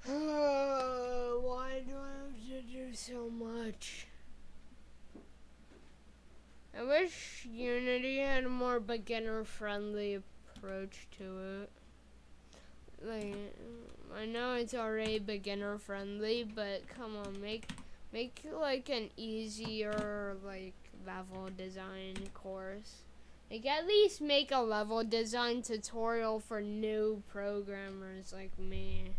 Why do I have to do so much? I wish Unity had a more beginner-friendly approach to it. I know it's already beginner-friendly, but come on, make like an easier level design course. At least make a level design tutorial for new programmers like me.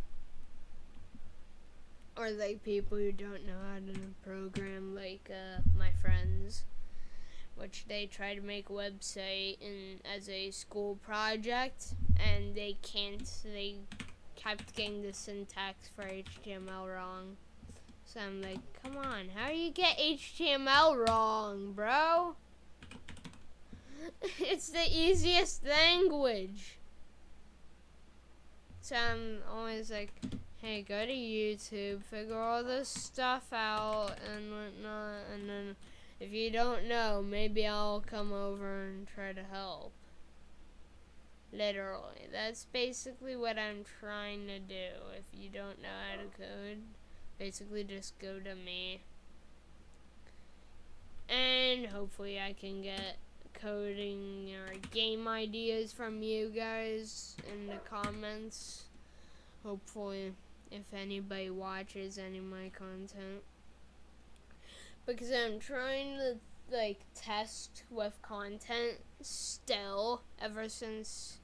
Or people who don't know how to program, my friends, which they try to make a website as a school project, and they kept getting the syntax for HTML wrong. So I'm like, come on, how do you get HTML wrong, bro? It's the easiest language. So I'm always like, hey, go to YouTube, figure all this stuff out and whatnot, and then if you don't know, maybe I'll come over and try to help. Literally, that's basically what I'm trying to do. If you don't know how to code, basically just go to me. And hopefully I can get coding or game ideas from you guys in the comments. Hopefully, if anybody watches any of my content. Because I'm trying to like test with content still ever since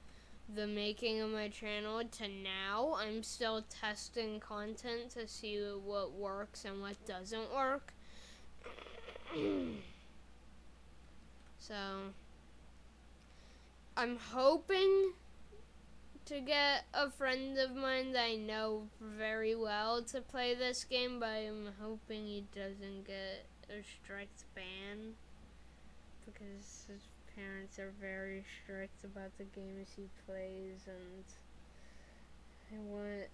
the making of my channel to now. I'm still testing content to see what works and what doesn't work. So I'm hoping to get a friend of mine that I know very well to play this game, but I'm hoping he doesn't get a strict ban because his parents are very strict about the games he plays, and I want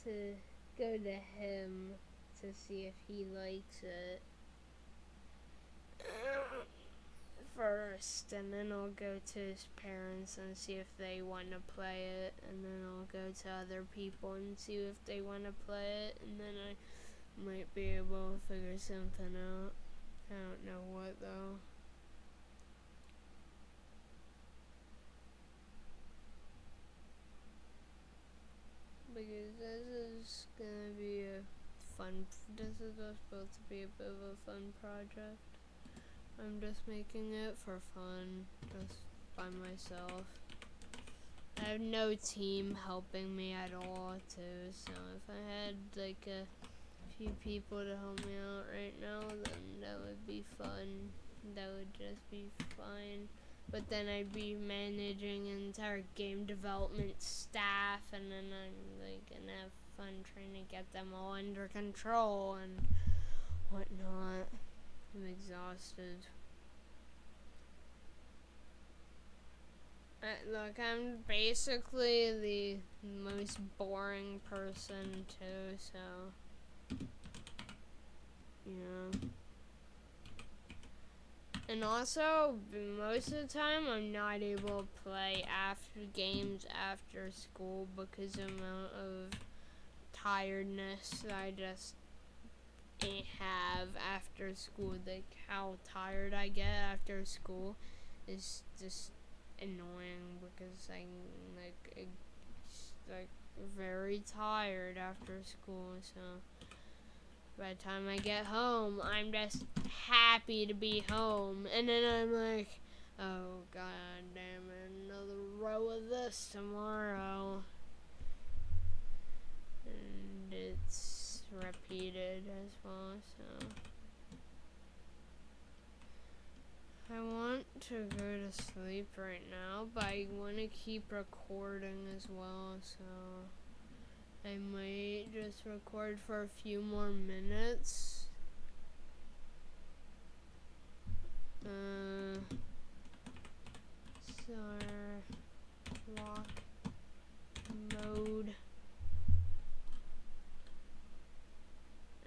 to go to him to see if he likes it first, and then I'll go to his parents and see if they want to play it, and then I'll go to other people and see if they want to play it, and then I might be able to figure something out. I don't know what though. Because this is gonna be a fun, this is supposed to be a bit of a fun project. I'm just making it for fun, just by myself. I have no team helping me at all too, so if I had like a few people to help me out right now, then that would be fun. That would just be fine. But then I'd be managing an entire game development staff, and then I'm like gonna have fun trying to get them all under control and whatnot. I'm exhausted. Look, I'm basically the most boring person too, so yeah. And also, most of the time, I'm not able to play games after school because of the amount of tiredness that I just have after school. Like, how tired I get after school is just annoying because I'm, like very tired after school, so by the time I get home, I'm just happy to be home. And then I'm like, oh god damn it, another row of this tomorrow. And it's repeated as well, so I want to go to sleep right now, but I want to keep recording as well, so I might just record for a few more minutes. Lock mode.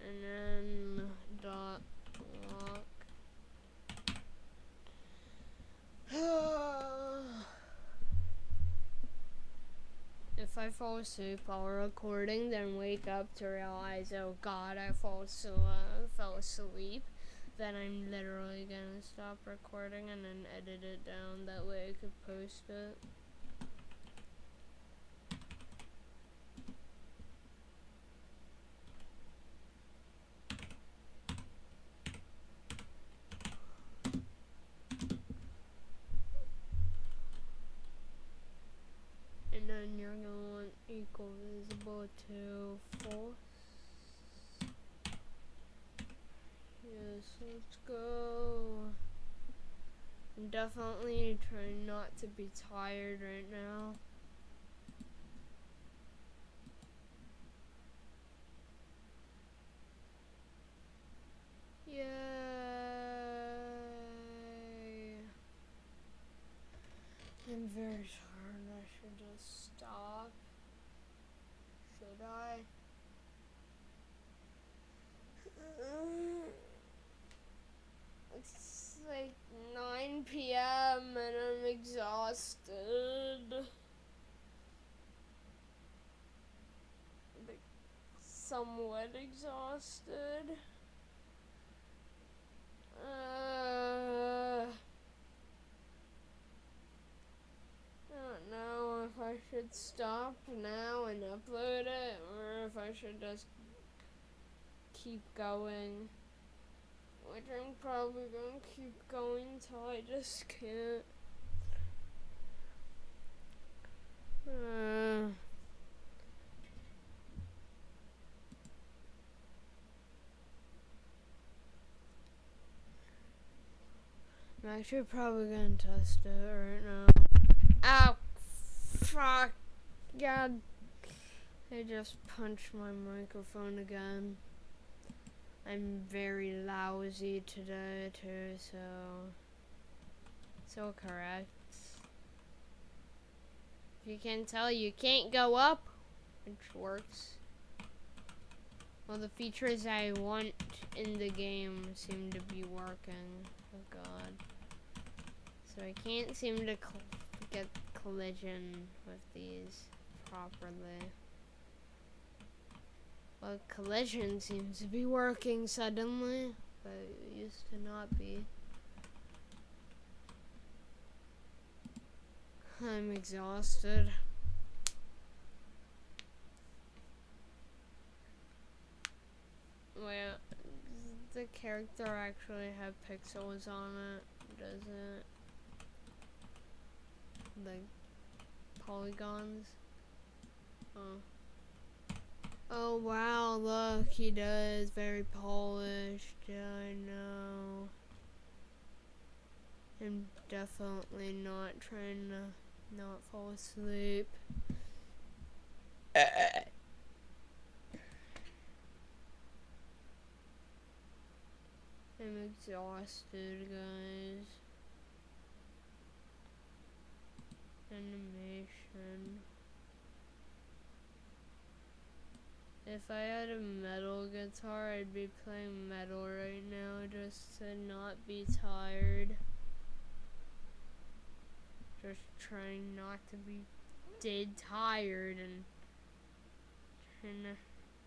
And then dot lock. If I fall asleep while recording, then wake up to realize, oh god, I fell asleep, then I'm literally gonna stop recording and then edit it down. That way I could post it. And then you're gonna want equal visible to false. Yes, let's go. I'm definitely trying not to be tired right now. I'm very tired. I should just stop. Should I? It's like 9 p.m. and I'm exhausted. Like, somewhat exhausted. I don't know if I should stop now and upload it, or if I should just keep going. Which I'm probably gonna keep going until I just can't. I'm actually probably gonna test it right now. Ow! Fuck! God. I just punched my microphone again. I'm very lousy today too, so correct. If you can tell, you can't go up, which works. Well, the features I want in the game seem to be working. Oh god. So I can't seem to get collision with these properly. Well, collision seems to be working suddenly, but it used to not be. I'm exhausted. Wait, does the character actually have pixels on it? Does it? Like polygons? Oh. Oh wow, look, he does. Very polished. Yeah, I know. I'm definitely not trying to not fall asleep. I'm exhausted, guys. Animation. If I had a metal guitar, I'd be playing metal right now just to not be tired. Just trying not to be dead tired and trying to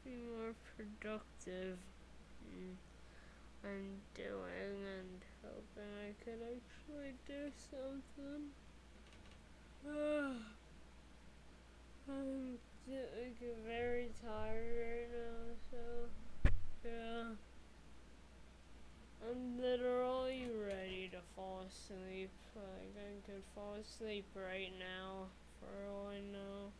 be more productive. I'm doing and hoping I could actually do something. I'm like very tired right now, so yeah. I'm literally ready to fall asleep. Like I could fall asleep right now, for all I know.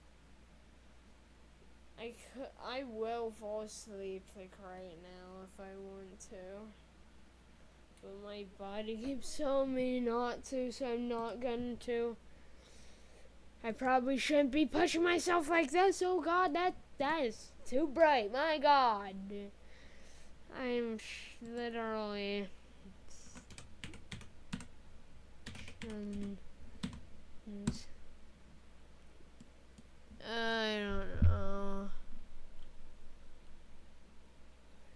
I will fall asleep like right now if I want to. But my body keeps telling me not to, so I'm not going to. I probably shouldn't be pushing myself like this. Oh god, that is too bright. My god. I'm literally I don't know.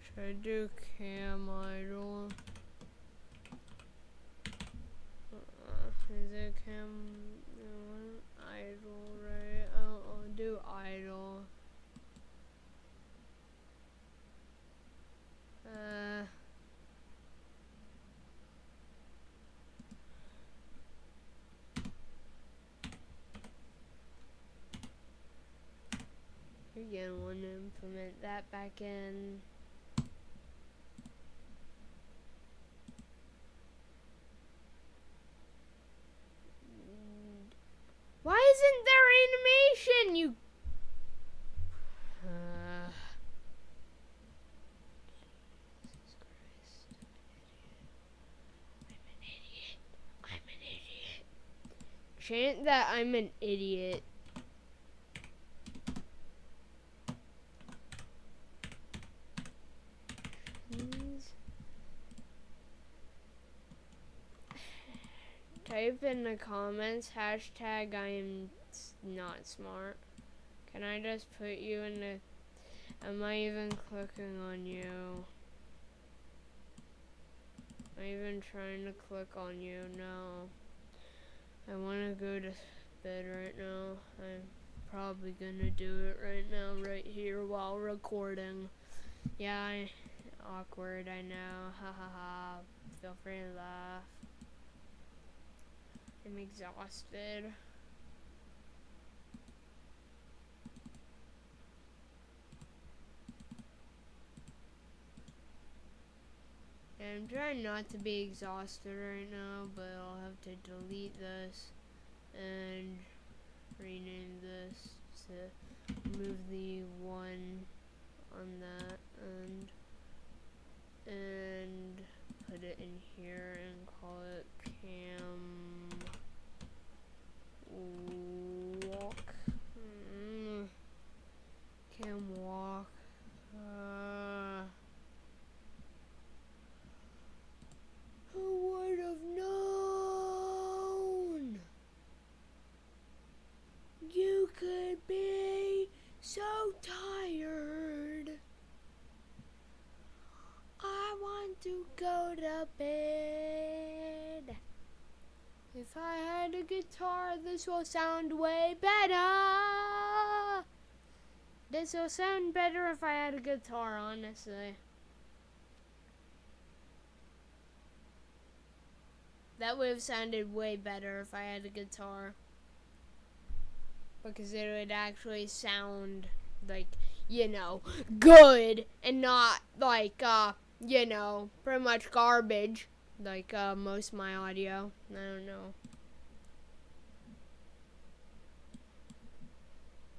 Should I do cam idle? Is it cam idle, right? I'll do idle. Again, want to implement that back in. Why isn't there animation? You. Jesus Christ. I'm an idiot. Chant that I'm an idiot. type in the comments hashtag I am not smart. Can I just put you in the... Am I even clicking on you? Am I even trying to click on you? No. I want to go to bed right now. I'm probably gonna do it right now, right here while recording. Yeah, awkward, I know. Ha ha ha. Feel free to laugh. I'm exhausted. I'm trying not to be exhausted right now, but I'll have to delete this and rename this to move the one on that and put it in here and call it cam walk. Cam walk. Who would have known you could be so tired? I want to go to bed. If I had a guitar, this will sound way better. This will sound better if I had a guitar, honestly. That would have sounded way better if I had a guitar. Because it would actually sound like, you know, good and not like, you know, pretty much garbage. Like, most of my audio. I don't know.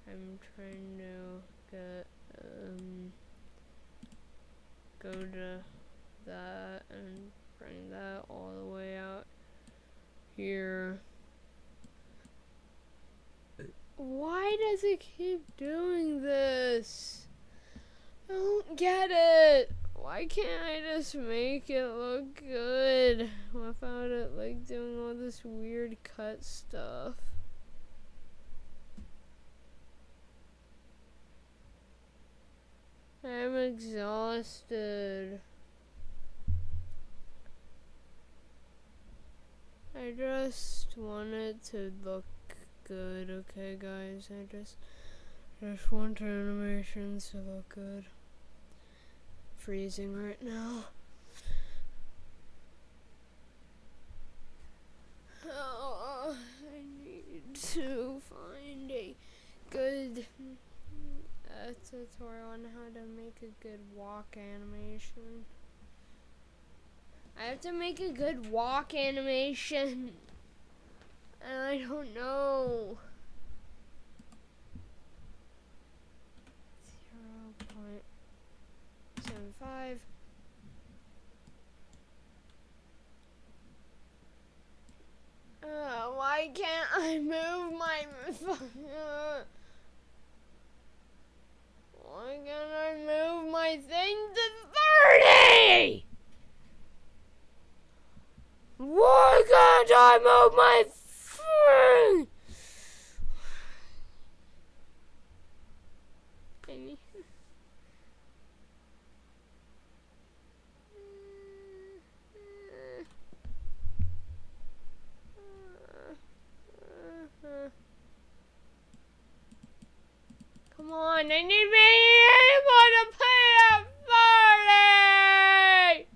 I'm trying to get, go to that and bring that all the way out here. Why does it keep doing this? I don't get it. Why can't I just make it look good without it like doing all this weird cut stuff? I'm exhausted. I just want it to look good, okay guys? I just want the animations to look good. Freezing right now. Oh, I need to find a good tutorial on how to make a good walk animation. I have to make a good walk animation. And I don't know. 0.75. Why can't I move my why can't I move my thing to 30? Why can't I move my thing? Come on, I need to be able to pay at 30!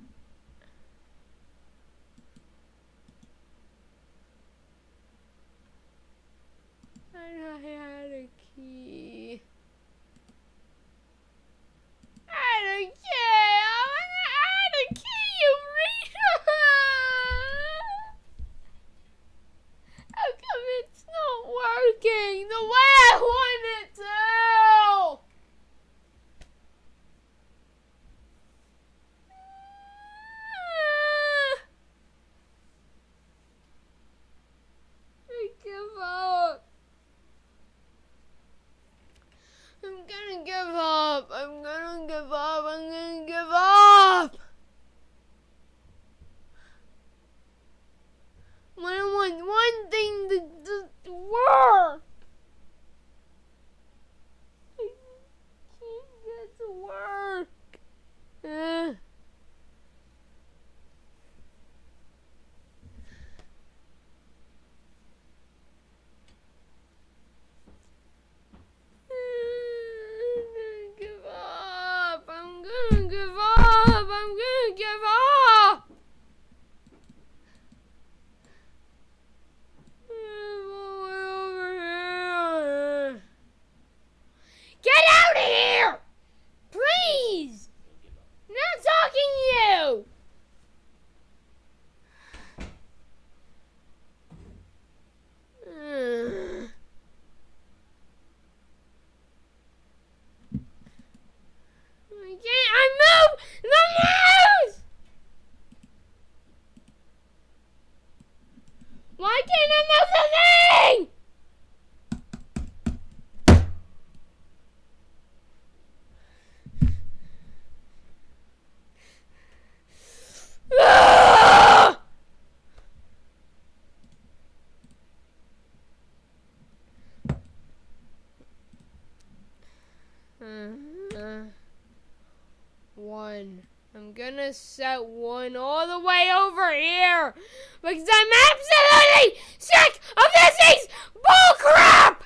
1. I'm gonna set 1 all the way over here because I'm absolutely sick of this thing's bullcrap!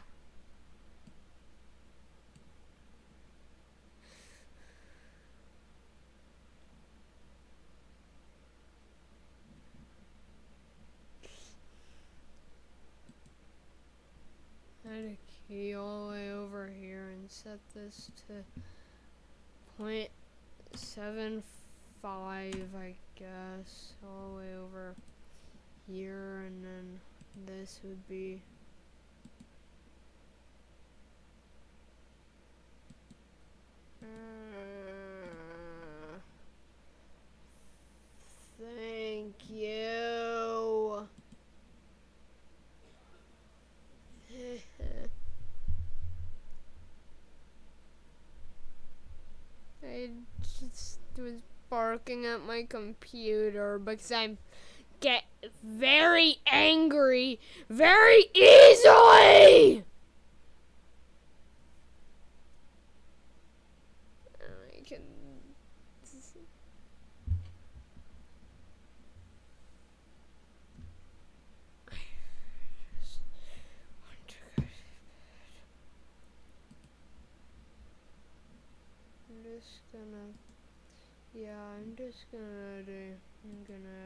Add a key all the way over here and set this to 0.75, I guess, all the way over here, and then this would be thank you. I just was barking at my computer because I get very angry very easily. I can. I'm just gonna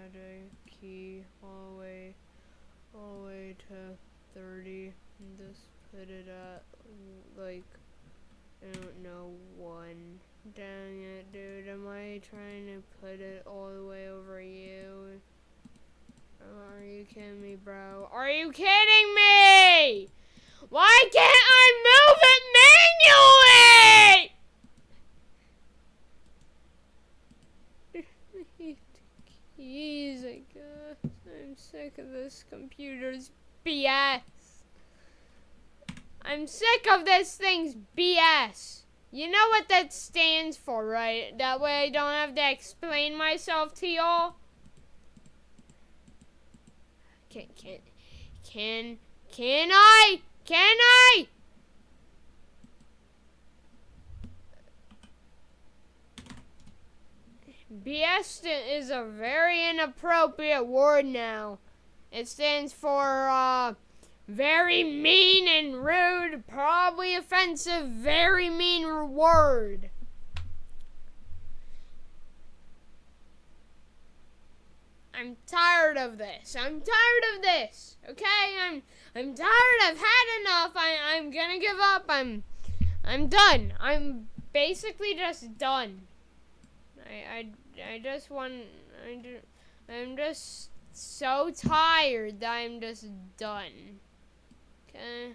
add a key all the way to 30 and just put it at like, I don't know, 1. Dang it, dude, am I trying to put it all the way over you? Are you kidding me, bro? Are you kidding me? Why can't I move it manually? Keys, I guess. I'm sick of this computer's BS. I'm sick of this thing's BS. You know what that stands for, right? That way I don't have to explain myself to y'all. Can I? BS is a very inappropriate word now. It stands for, very mean and rude, probably offensive, very mean word. I'm tired of this. Okay? I'm tired. I've had enough. I'm gonna give up. I'm done. I'm basically just done. I'm just so tired that I'm just done. Okay?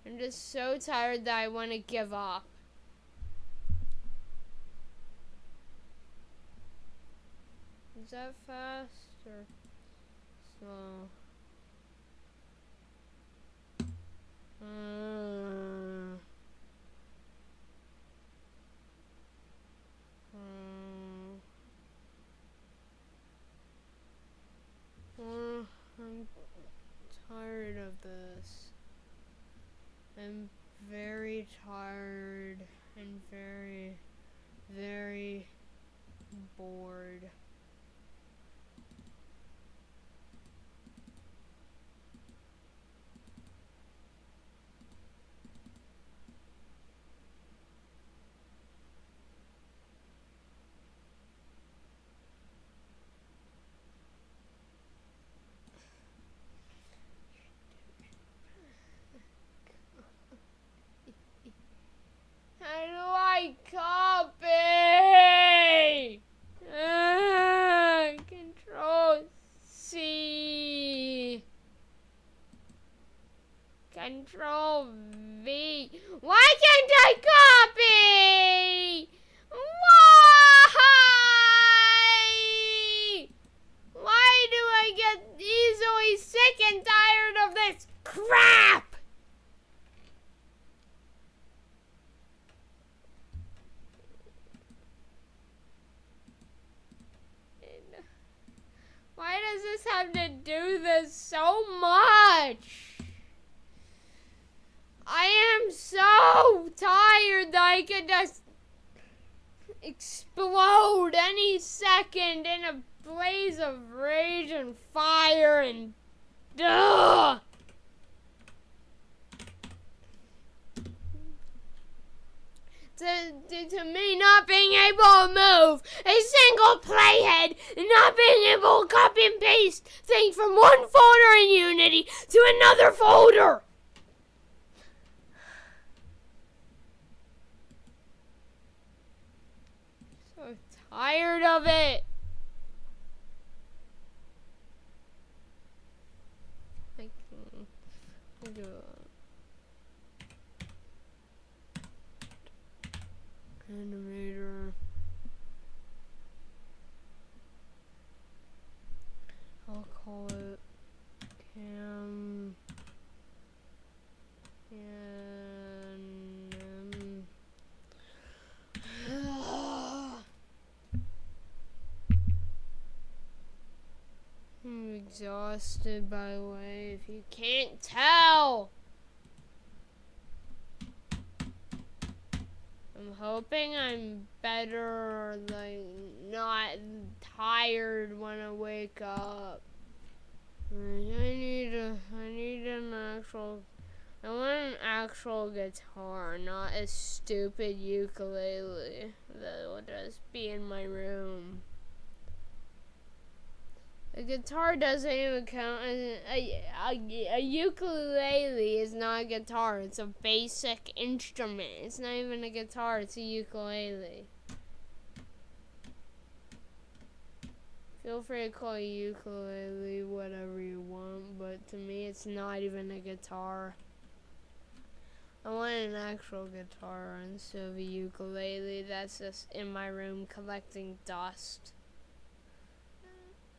I'm just so tired that I want to give up. Is that fast or slow? I'm tired of this. I'm very tired and very, very bored. How do I copy? Control C. Control V. Why can't I copy? Why? Why do I get easily sick and tired of this crap? Why does this have to do this so much? I am so tired that I could just explode any second in a blaze of rage and fire and ugh. To me not being able to move a single playhead and not being able to copy and paste things from one folder in Unity to another folder. So tired of it. Animator. I'll call it cam. I'm exhausted, by the way, if you can't tell. I'm hoping I'm better or like not tired when I wake up. I want an actual guitar, not a stupid ukulele that will just be in my room. A guitar doesn't even count. A ukulele is not a guitar. It's a basic instrument. It's not even a guitar. It's a ukulele. Feel free to call a ukulele whatever you want, but to me it's not even a guitar. I want an actual guitar instead of a ukulele that's just in my room collecting dust.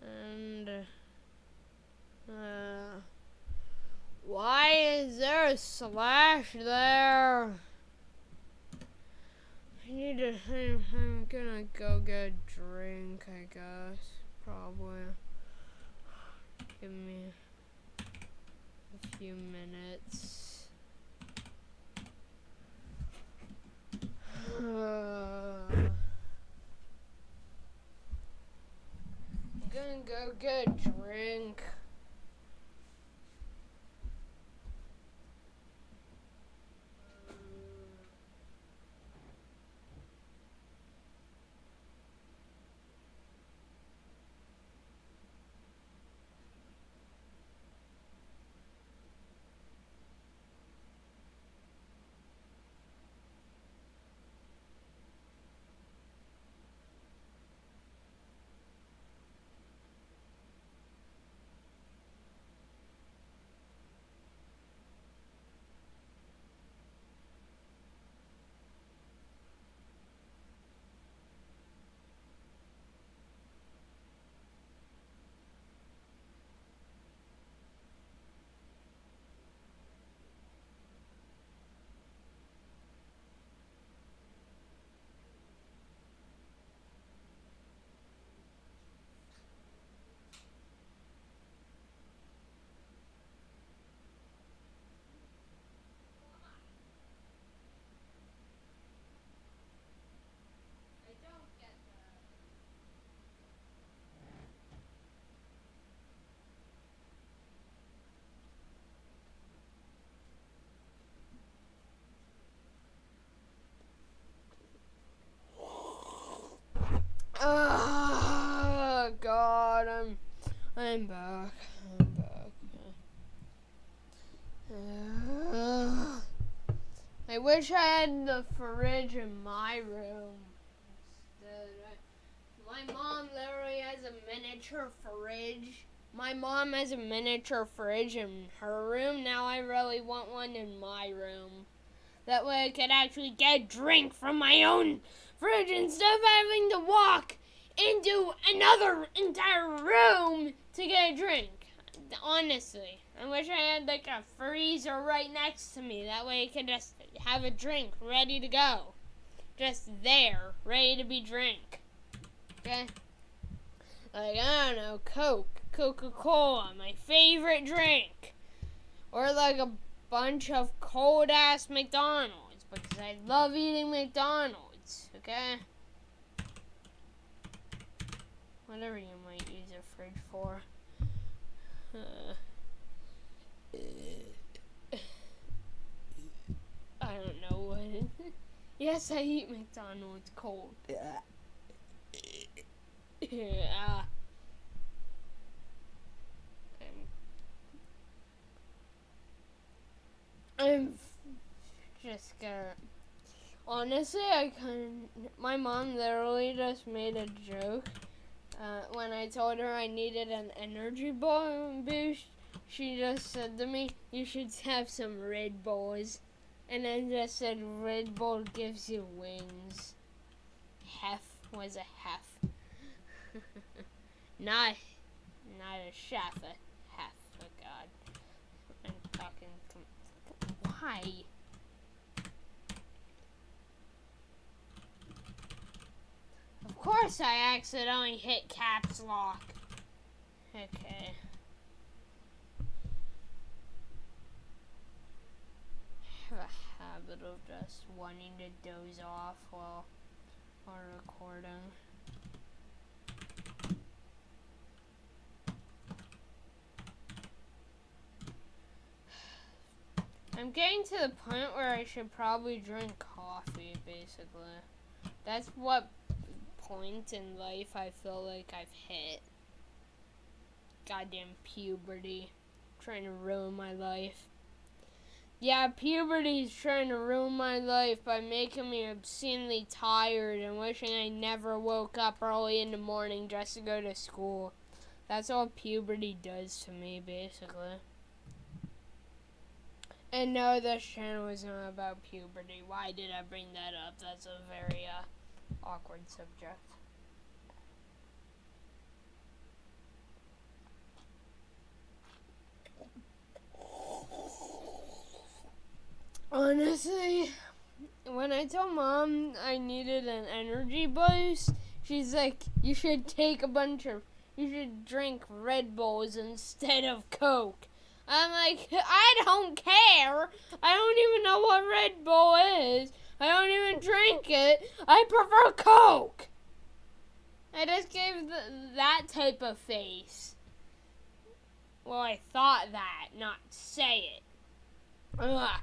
And why is there a slash there? I'm gonna go get a drink, I guess. Probably. Give me a few minutes. I'm gonna go get a drink. Oh God, I'm back. I wish I had the fridge in my room. My mom literally has a miniature fridge. My mom has a miniature fridge in her room. Now I really want one in my room. That way I could actually get a drink from my own fridge instead of having to walk into another entire room to get a drink. Honestly, I wish I had like a freezer right next to me. That way I could just have a drink ready to go. Just there, ready to be drank. Okay? Like, I don't know, Coke, Coca-Cola, my favorite drink. Or like a bunch of cold-ass McDonald's, because I love eating McDonald's, okay? whatever you might use a fridge for. I don't know what it is. Yes, I eat McDonald's cold. Yeah. I'm just gonna. Honestly, my mom literally just made a joke. When I told her I needed an energy boost, she just said to me, "You should have some Red Bulls." And then just said, "Red Bull gives you wings." Hef was a hef. not a chef, a hef. Oh God. I'm talking to... Why? Of course I accidentally hit caps lock. Okay. I have a habit of just wanting to doze off while recording. I'm getting to the point where I should probably drink coffee, basically. That's what point in life I feel like I've hit. Goddamn puberty. Trying to ruin my life. Yeah, puberty's trying to ruin my life by making me obscenely tired and wishing I never woke up early in the morning just to go to school. That's all puberty does to me, basically. And no, this channel is not about puberty. Why did I bring that up? That's a very awkward subject. Honestly, when I told Mom I needed an energy boost, she's like, you should drink Red Bulls instead of Coke. I'm like, I don't care. I don't even know what Red Bull is. I don't even drink it. I prefer Coke. I just gave that type of face. Well, I thought that, not say it. Ugh.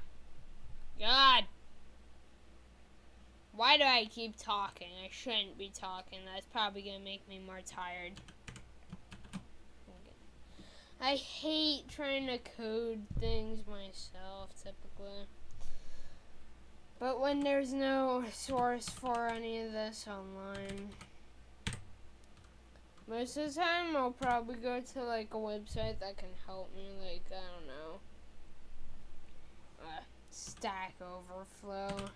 God. Why do I keep talking? I shouldn't be talking. That's probably going to make me more tired. I hate trying to code things myself, typically. But when there's no source for any of this online, most of the time I'll probably go to like a website that can help me, like, I don't know, Stack Overflow,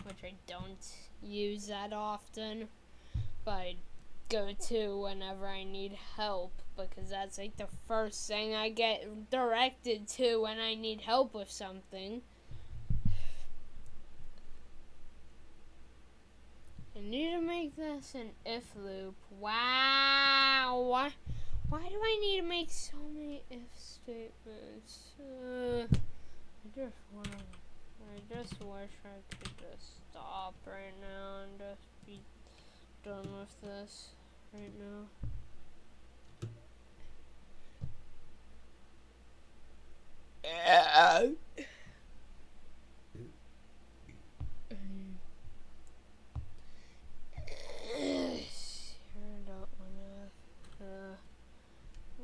which I don't use that often, but I go to whenever I need help, because that's like the first thing I get directed to when I need help with something. I need to make this an if loop. Wow. Why do I need to make so many if statements? I just wish I could just stop right now and just be done with this right now.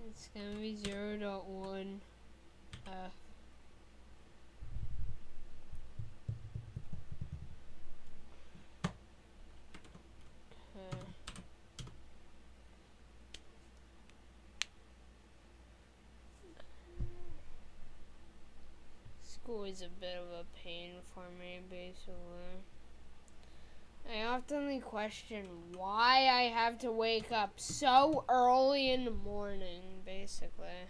It's gonna be 0.1 F. School is a bit of a pain for me, basically. I often question why I have to wake up so early in the morning, basically.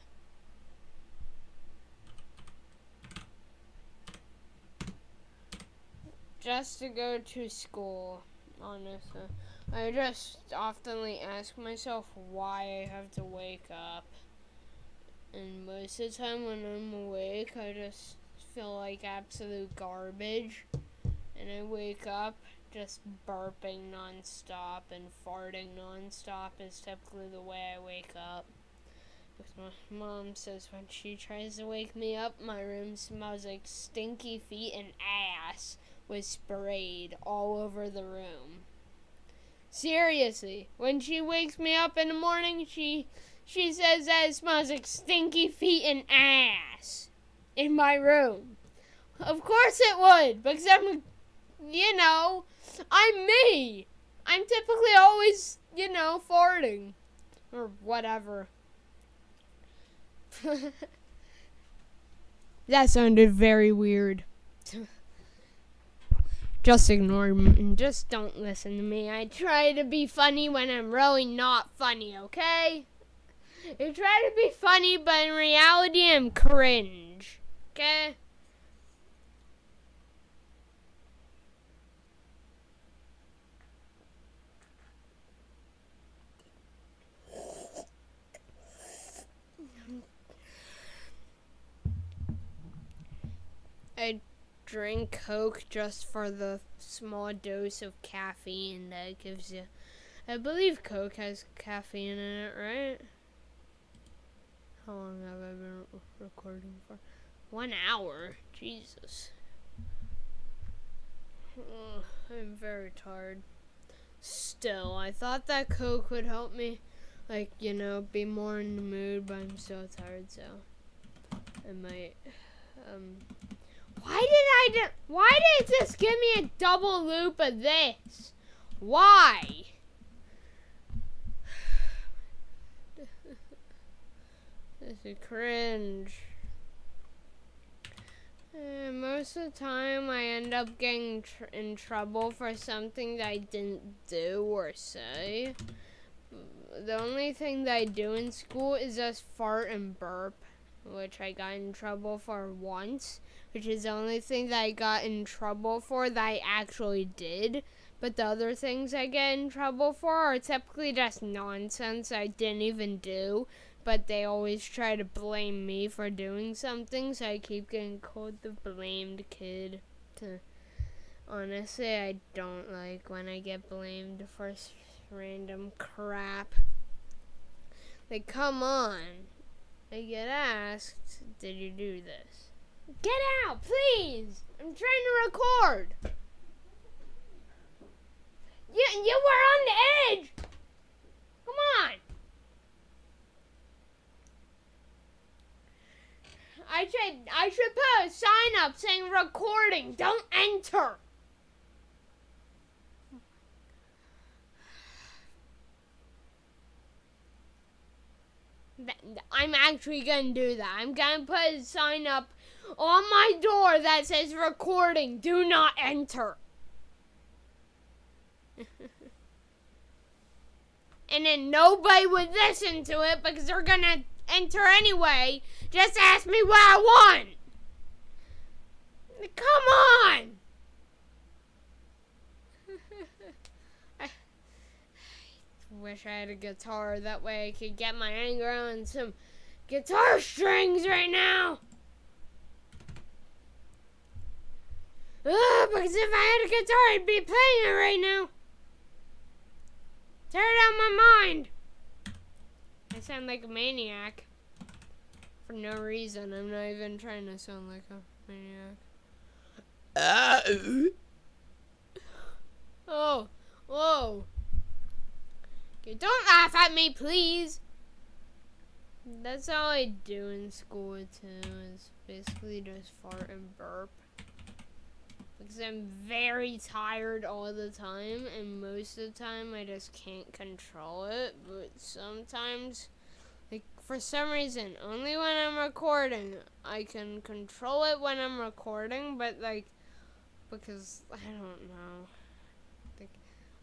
Just to go to school, honestly. I just often ask myself why I have to wake up. And most of the time when I'm awake, I just feel like absolute garbage. And I wake up just burping nonstop and farting nonstop is typically the way I wake up. Because my mom says when she tries to wake me up, my room smells like stinky feet and ass was sprayed all over the room. Seriously, when she wakes me up in the morning, she says that it smells like stinky feet and ass in my room. Of course it would, because I'm me. I'm typically always, farting. Or whatever. That sounded very weird. Just ignore me and just don't listen to me. I try to be funny when I'm really not funny, okay? I try to be funny, but in reality I'm cringe, okay? I drink Coke just for the small dose of caffeine that it gives you. I believe Coke has caffeine in it, right? How long have I been recording for? 1 hour. Jesus. Ugh, I'm very tired. Still, I thought that Coke would help me, be more in the mood, but I'm so tired, so I might, why did it just give me a double loop of this? Why? This is cringe. Most of the time, I end up getting in trouble for something that I didn't do or say. The only thing that I do in school is just fart and burp, which I got in trouble for once, which is the only thing that I got in trouble for that I actually did. But the other things I get in trouble for are typically just nonsense I didn't even do. But they always try to blame me for doing something, so I keep getting called the blamed kid. Honestly, I don't like when I get blamed for random crap. Like, come on. I get asked, did you do this? Get out, please! I'm trying to record! You were on the edge! Come on! I should put a sign up saying recording, don't enter! I'm actually gonna do that. I'm gonna put a sign up on my door that says recording, do not enter. And then nobody would listen to it because they're gonna enter anyway. Just ask me what I want. Come on. I wish I had a guitar. That way I could get my anger on some guitar strings right now. Because if I had a guitar, I'd be playing it right now. Tear it out of my mind. I sound like a maniac. For no reason. I'm not even trying to sound like a maniac. Oh. Whoa. Okay, don't laugh at me, please. That's all I do in school, too. Is basically just fart and burp. Because I'm very tired all the time, and most of the time I just can't control it. But sometimes, for some reason, only when I'm recording, I can control it when I'm recording. But because I don't know,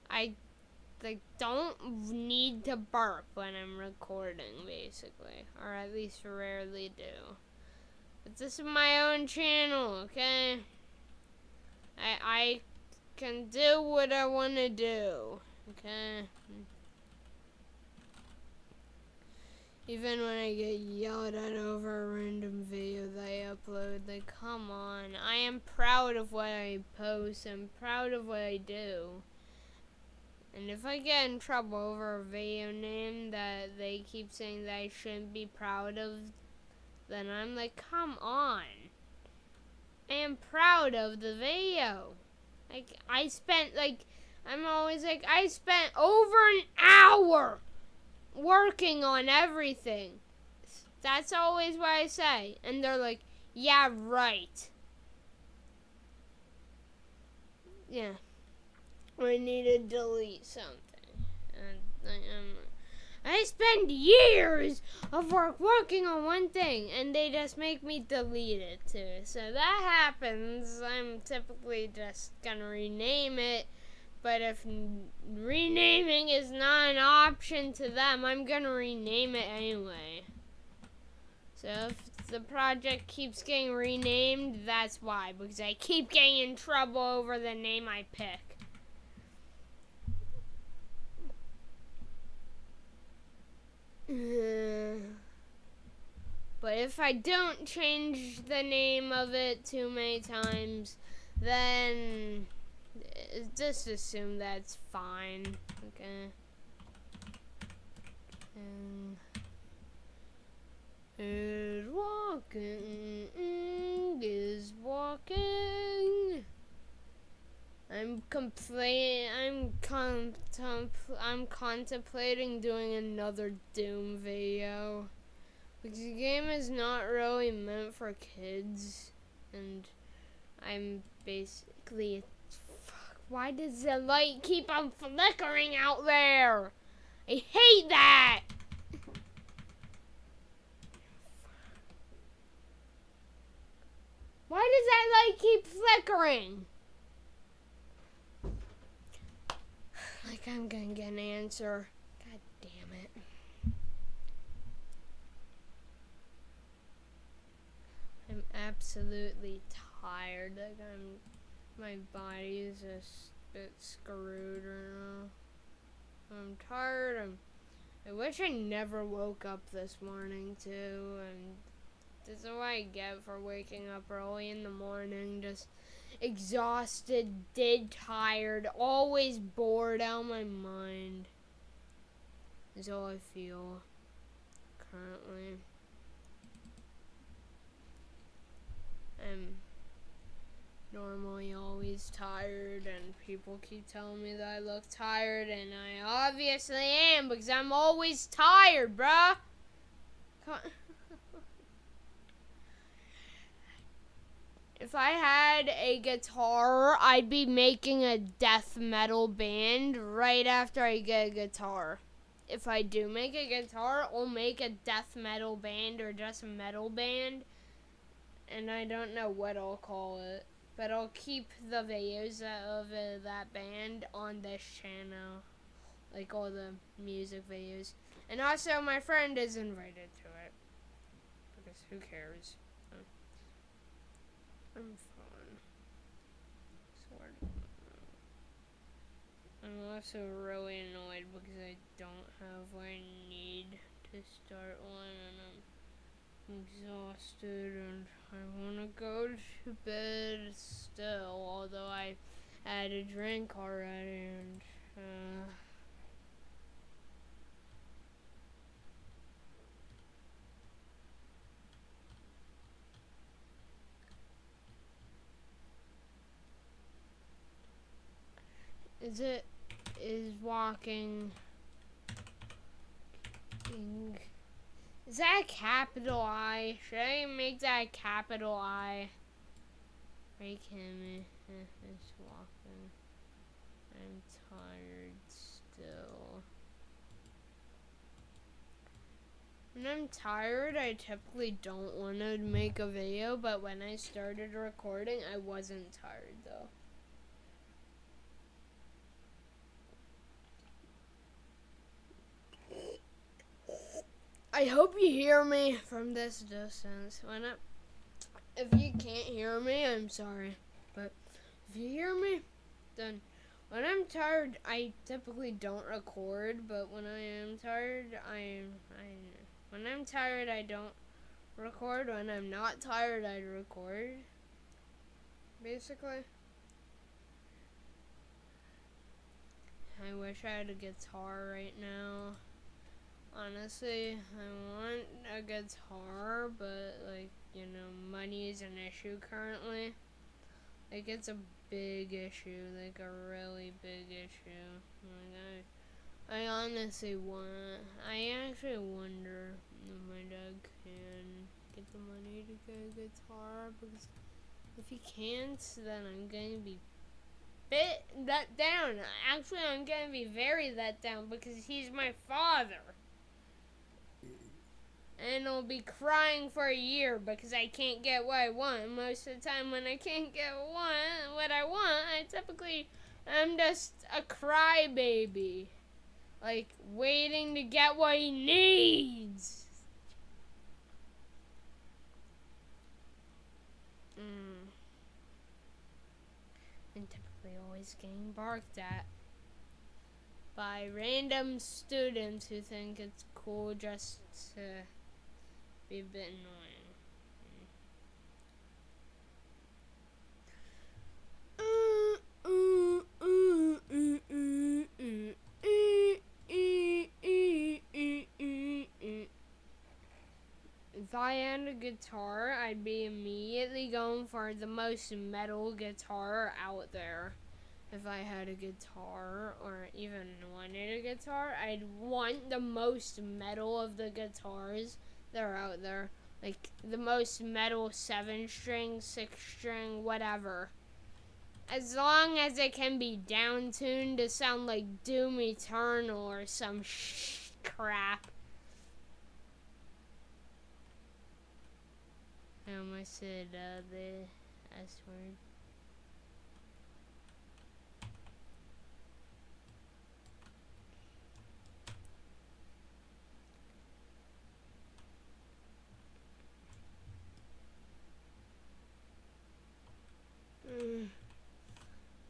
I don't need to burp when I'm recording, basically, or at least rarely do. But this is my own channel, okay? I can do what I want to do, okay? Even when I get yelled at over a random video that I upload, like, come on. I am proud of what I post. I'm proud of what I do. And if I get in trouble over a video name that they keep saying that I shouldn't be proud of, then I'm like, come on. I am proud of the video. Like, I spent over an hour working on everything. That's always what I say. And they're like, yeah, right. Yeah. I need to delete something. And I spend years of working on one thing, and they just make me delete it too. So that happens. I'm typically just gonna rename it. But if renaming is not an option to them, I'm gonna rename it anyway. So if the project keeps getting renamed, that's why. Because I keep getting in trouble over the name I pick. But if I don't change the name of it too many times, then just assume that's fine. Okay. Is walking. I'm contemplating doing another Doom video. Because the game is not really meant for kids. And I'm basically... Why does the light keep on flickering out there? I hate that! Why does that light keep flickering? Like I'm gonna get an answer. God damn it. I'm absolutely tired. Like my body is just a bit screwed right now. I'm tired. I wish I never woke up this morning too, and this is what I get for waking up early in the morning, just exhausted, dead tired, always bored out of my mind. Is all I feel currently. I'm normally always tired, and people keep telling me that I look tired, and I obviously am, because I'm always tired, bruh. If I had a guitar, I'd be making a death metal band right after I get a guitar. If I do make a guitar, I'll make a death metal band or just a metal band. And I don't know what I'll call it. But I'll keep the videos of that band on this channel. Like all the music videos. And also my friend is invited to it. Because who cares? I'm fine. Sort of. I'm also really annoyed because I don't have what I need to start one, and I'm exhausted and I want to go to bed still, although I had a drink already, and is walking. Is that a capital I? Should I make that a capital I? Break him. It's walking. I'm tired still. When I'm tired, I typically don't want to make a video, but when I started recording, I wasn't tired though. I hope you hear me from this distance. If you can't hear me, I'm sorry. But if you hear me, then when I'm tired, I typically don't record. But when I am tired, When I'm tired, I don't record. When I'm not tired, I record. Basically. I wish I had a guitar right now. Honestly, I want a guitar, but like, you know, money is an issue currently. Like, it's a big issue, like a really big issue. Like, I honestly I actually wonder if my dad can get the money to get a guitar, because if he can't, then I'm going to be let down. Actually, I'm going to be very let down because he's my father. And I'll be crying for a year because I can't get what I want. Most of the time when I can't get what I want, I'm just a crybaby. Like, waiting to get what he needs. And typically always getting barked at by random students who think it's cool just to be a bit annoying. If I had a guitar, I'd be immediately going for the most metal guitar out there. If I had a guitar, or even wanted a guitar, I'd want the most metal of the guitars that are out there. Like, the most metal 7-string, 6-string, whatever. As long as it can be down-tuned to sound like Doom Eternal or some crap. I almost said the S word.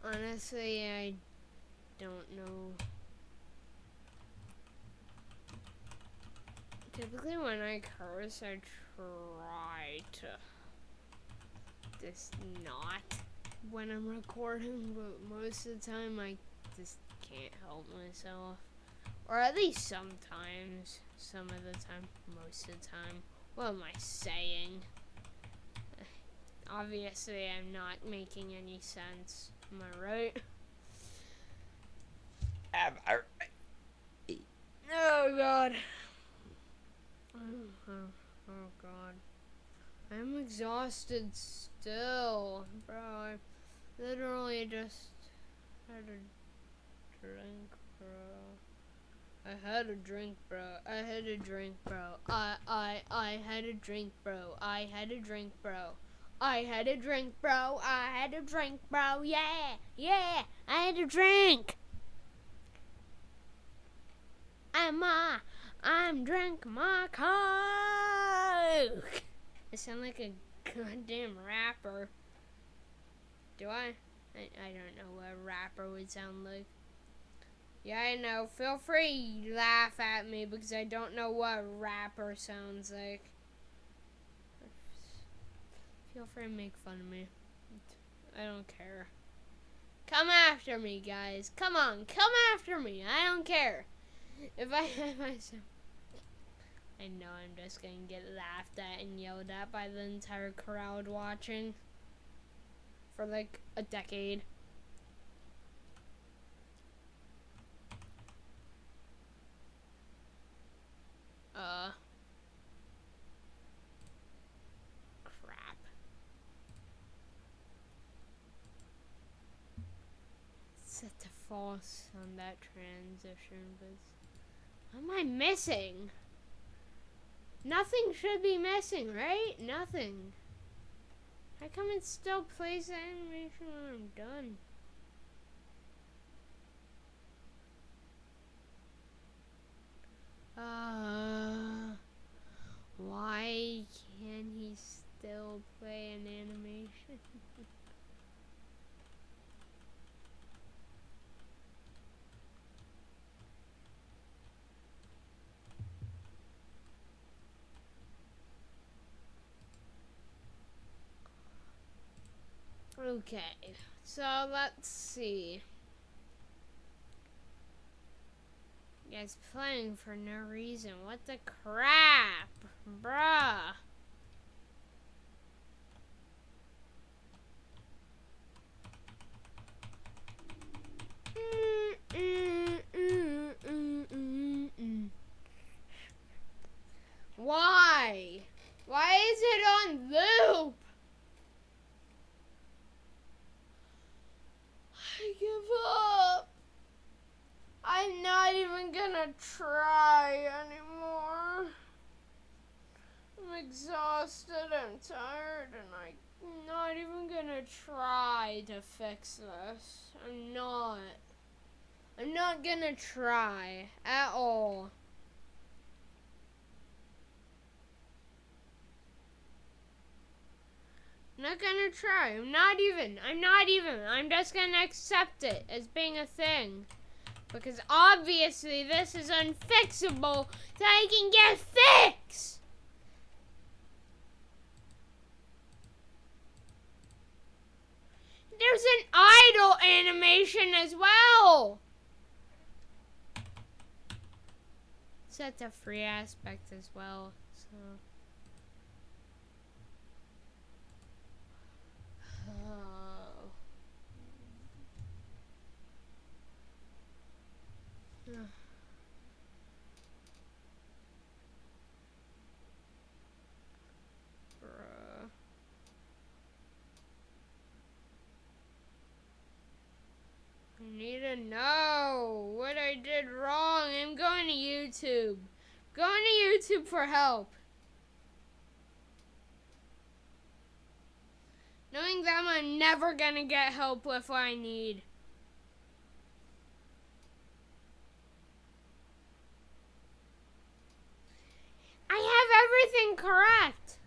Honestly, I don't know. Typically when I curse, I try to just not when I'm recording, but most of the time I just can't help myself. Or at least sometimes. Some of the time. Most of the time. What am I saying? Obviously, I'm not making any sense. Am I right? Am I right? Oh, God. Oh, God. I'm exhausted still. Bro, I literally just had a drink, bro. I had a drink, bro. I had a drink, bro. I had a drink, bro. I had a drink, bro. I had a drink, bro. I had a drink, bro. Yeah, yeah. I had a drink. I'm drinking my Coke. I sound like a goddamn rapper. Do I? I don't know what a rapper would sound like. Yeah, I know. Feel free to laugh at me because I don't know what a rapper sounds like. Feel free to make fun of me. I don't care. Come after me, guys. Come on, come after me. I don't care. If I sound... I know I'm just gonna get laughed at and yelled at by the entire crowd watching for like a decade. Crap. Set to false on that transition, but what am I missing? Nothing should be missing, right? Nothing. How come it still plays the animation when I'm done? Why can he still play an animation? Okay, so let's see. You guys playing for no reason. What the crap? Bruh. Why? Why is it on loop? I give up. I'm not even gonna try anymore. I'm exhausted, I'm tired, and I'm not even gonna try to fix this. I'm not. I'm not gonna try at all. I'm not gonna try. I'm not even. I'm just gonna accept it as being a thing. Because obviously this is unfixable so I can get fixed. There's an idle animation as well. Set to free aspect as well. So. Bruh. I need to know what I did wrong. I'm going to YouTube. Going to YouTube for help. Knowing that I'm never gonna get help with what I need. I have everything correct.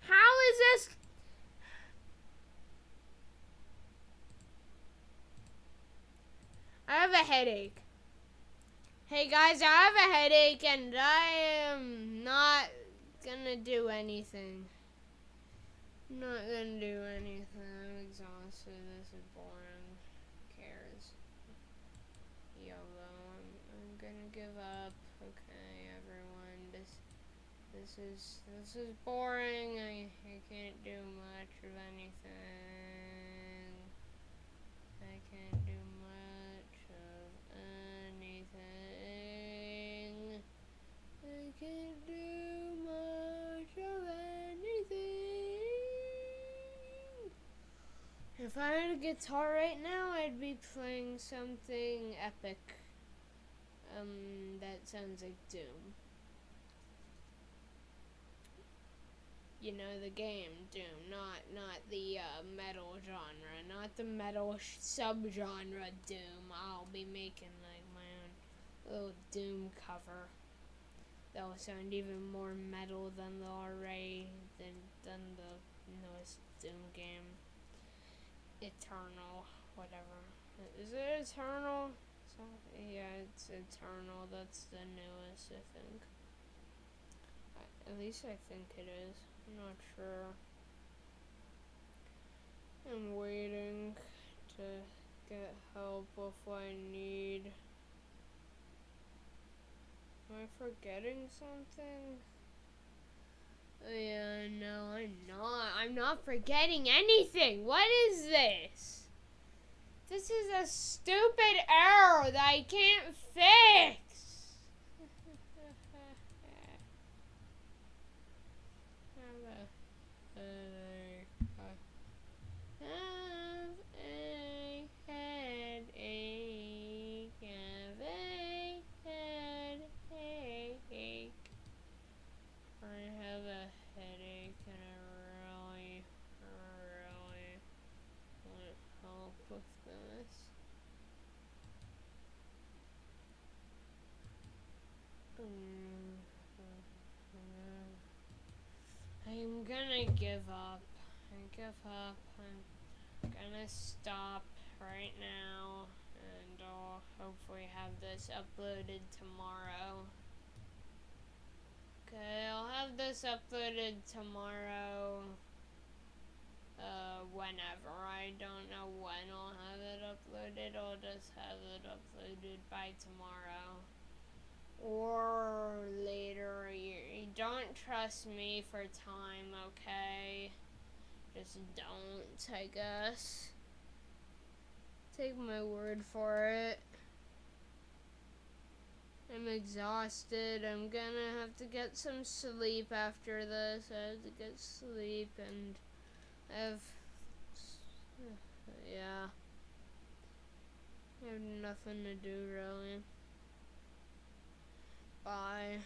How is this? I have a headache. Hey guys, I have a headache and I am not gonna do anything. Not gonna do anything. I'm exhausted. This is boring. Who cares? YOLO. I'm gonna give up. Okay, everyone. This is boring. I can't do much of anything. I can't do much of anything. I can't do much of anything. If I had a guitar right now, I'd be playing something epic. That sounds like Doom. You know, the game Doom, not the metal genre, not the metal subgenre Doom. I'll be making like my own little Doom cover that will sound even more metal than the already than the newest Doom game. Eternal, whatever. Is it Eternal? Yeah, it's Eternal. That's the newest, I think. At least I think it is. I'm not sure. I'm waiting to get help with what I need. Am I forgetting something? Oh yeah, no, I'm not. I'm not forgetting anything. What is this? This is a stupid error that I can't fix. I have a headache and I really want help with this. I'm gonna give up. I'm gonna stop right now and I'll hopefully have this uploaded tomorrow. Okay, I'll have this uploaded tomorrow. whenever. I don't know when I'll have it uploaded. I'll just have it uploaded by tomorrow. Or later. You don't trust me for time, okay? Just don't, I guess. Take my word for it. I'm exhausted. I'm gonna have to get some sleep after this. I have to get sleep and I have... yeah. I have nothing to do, really. Bye.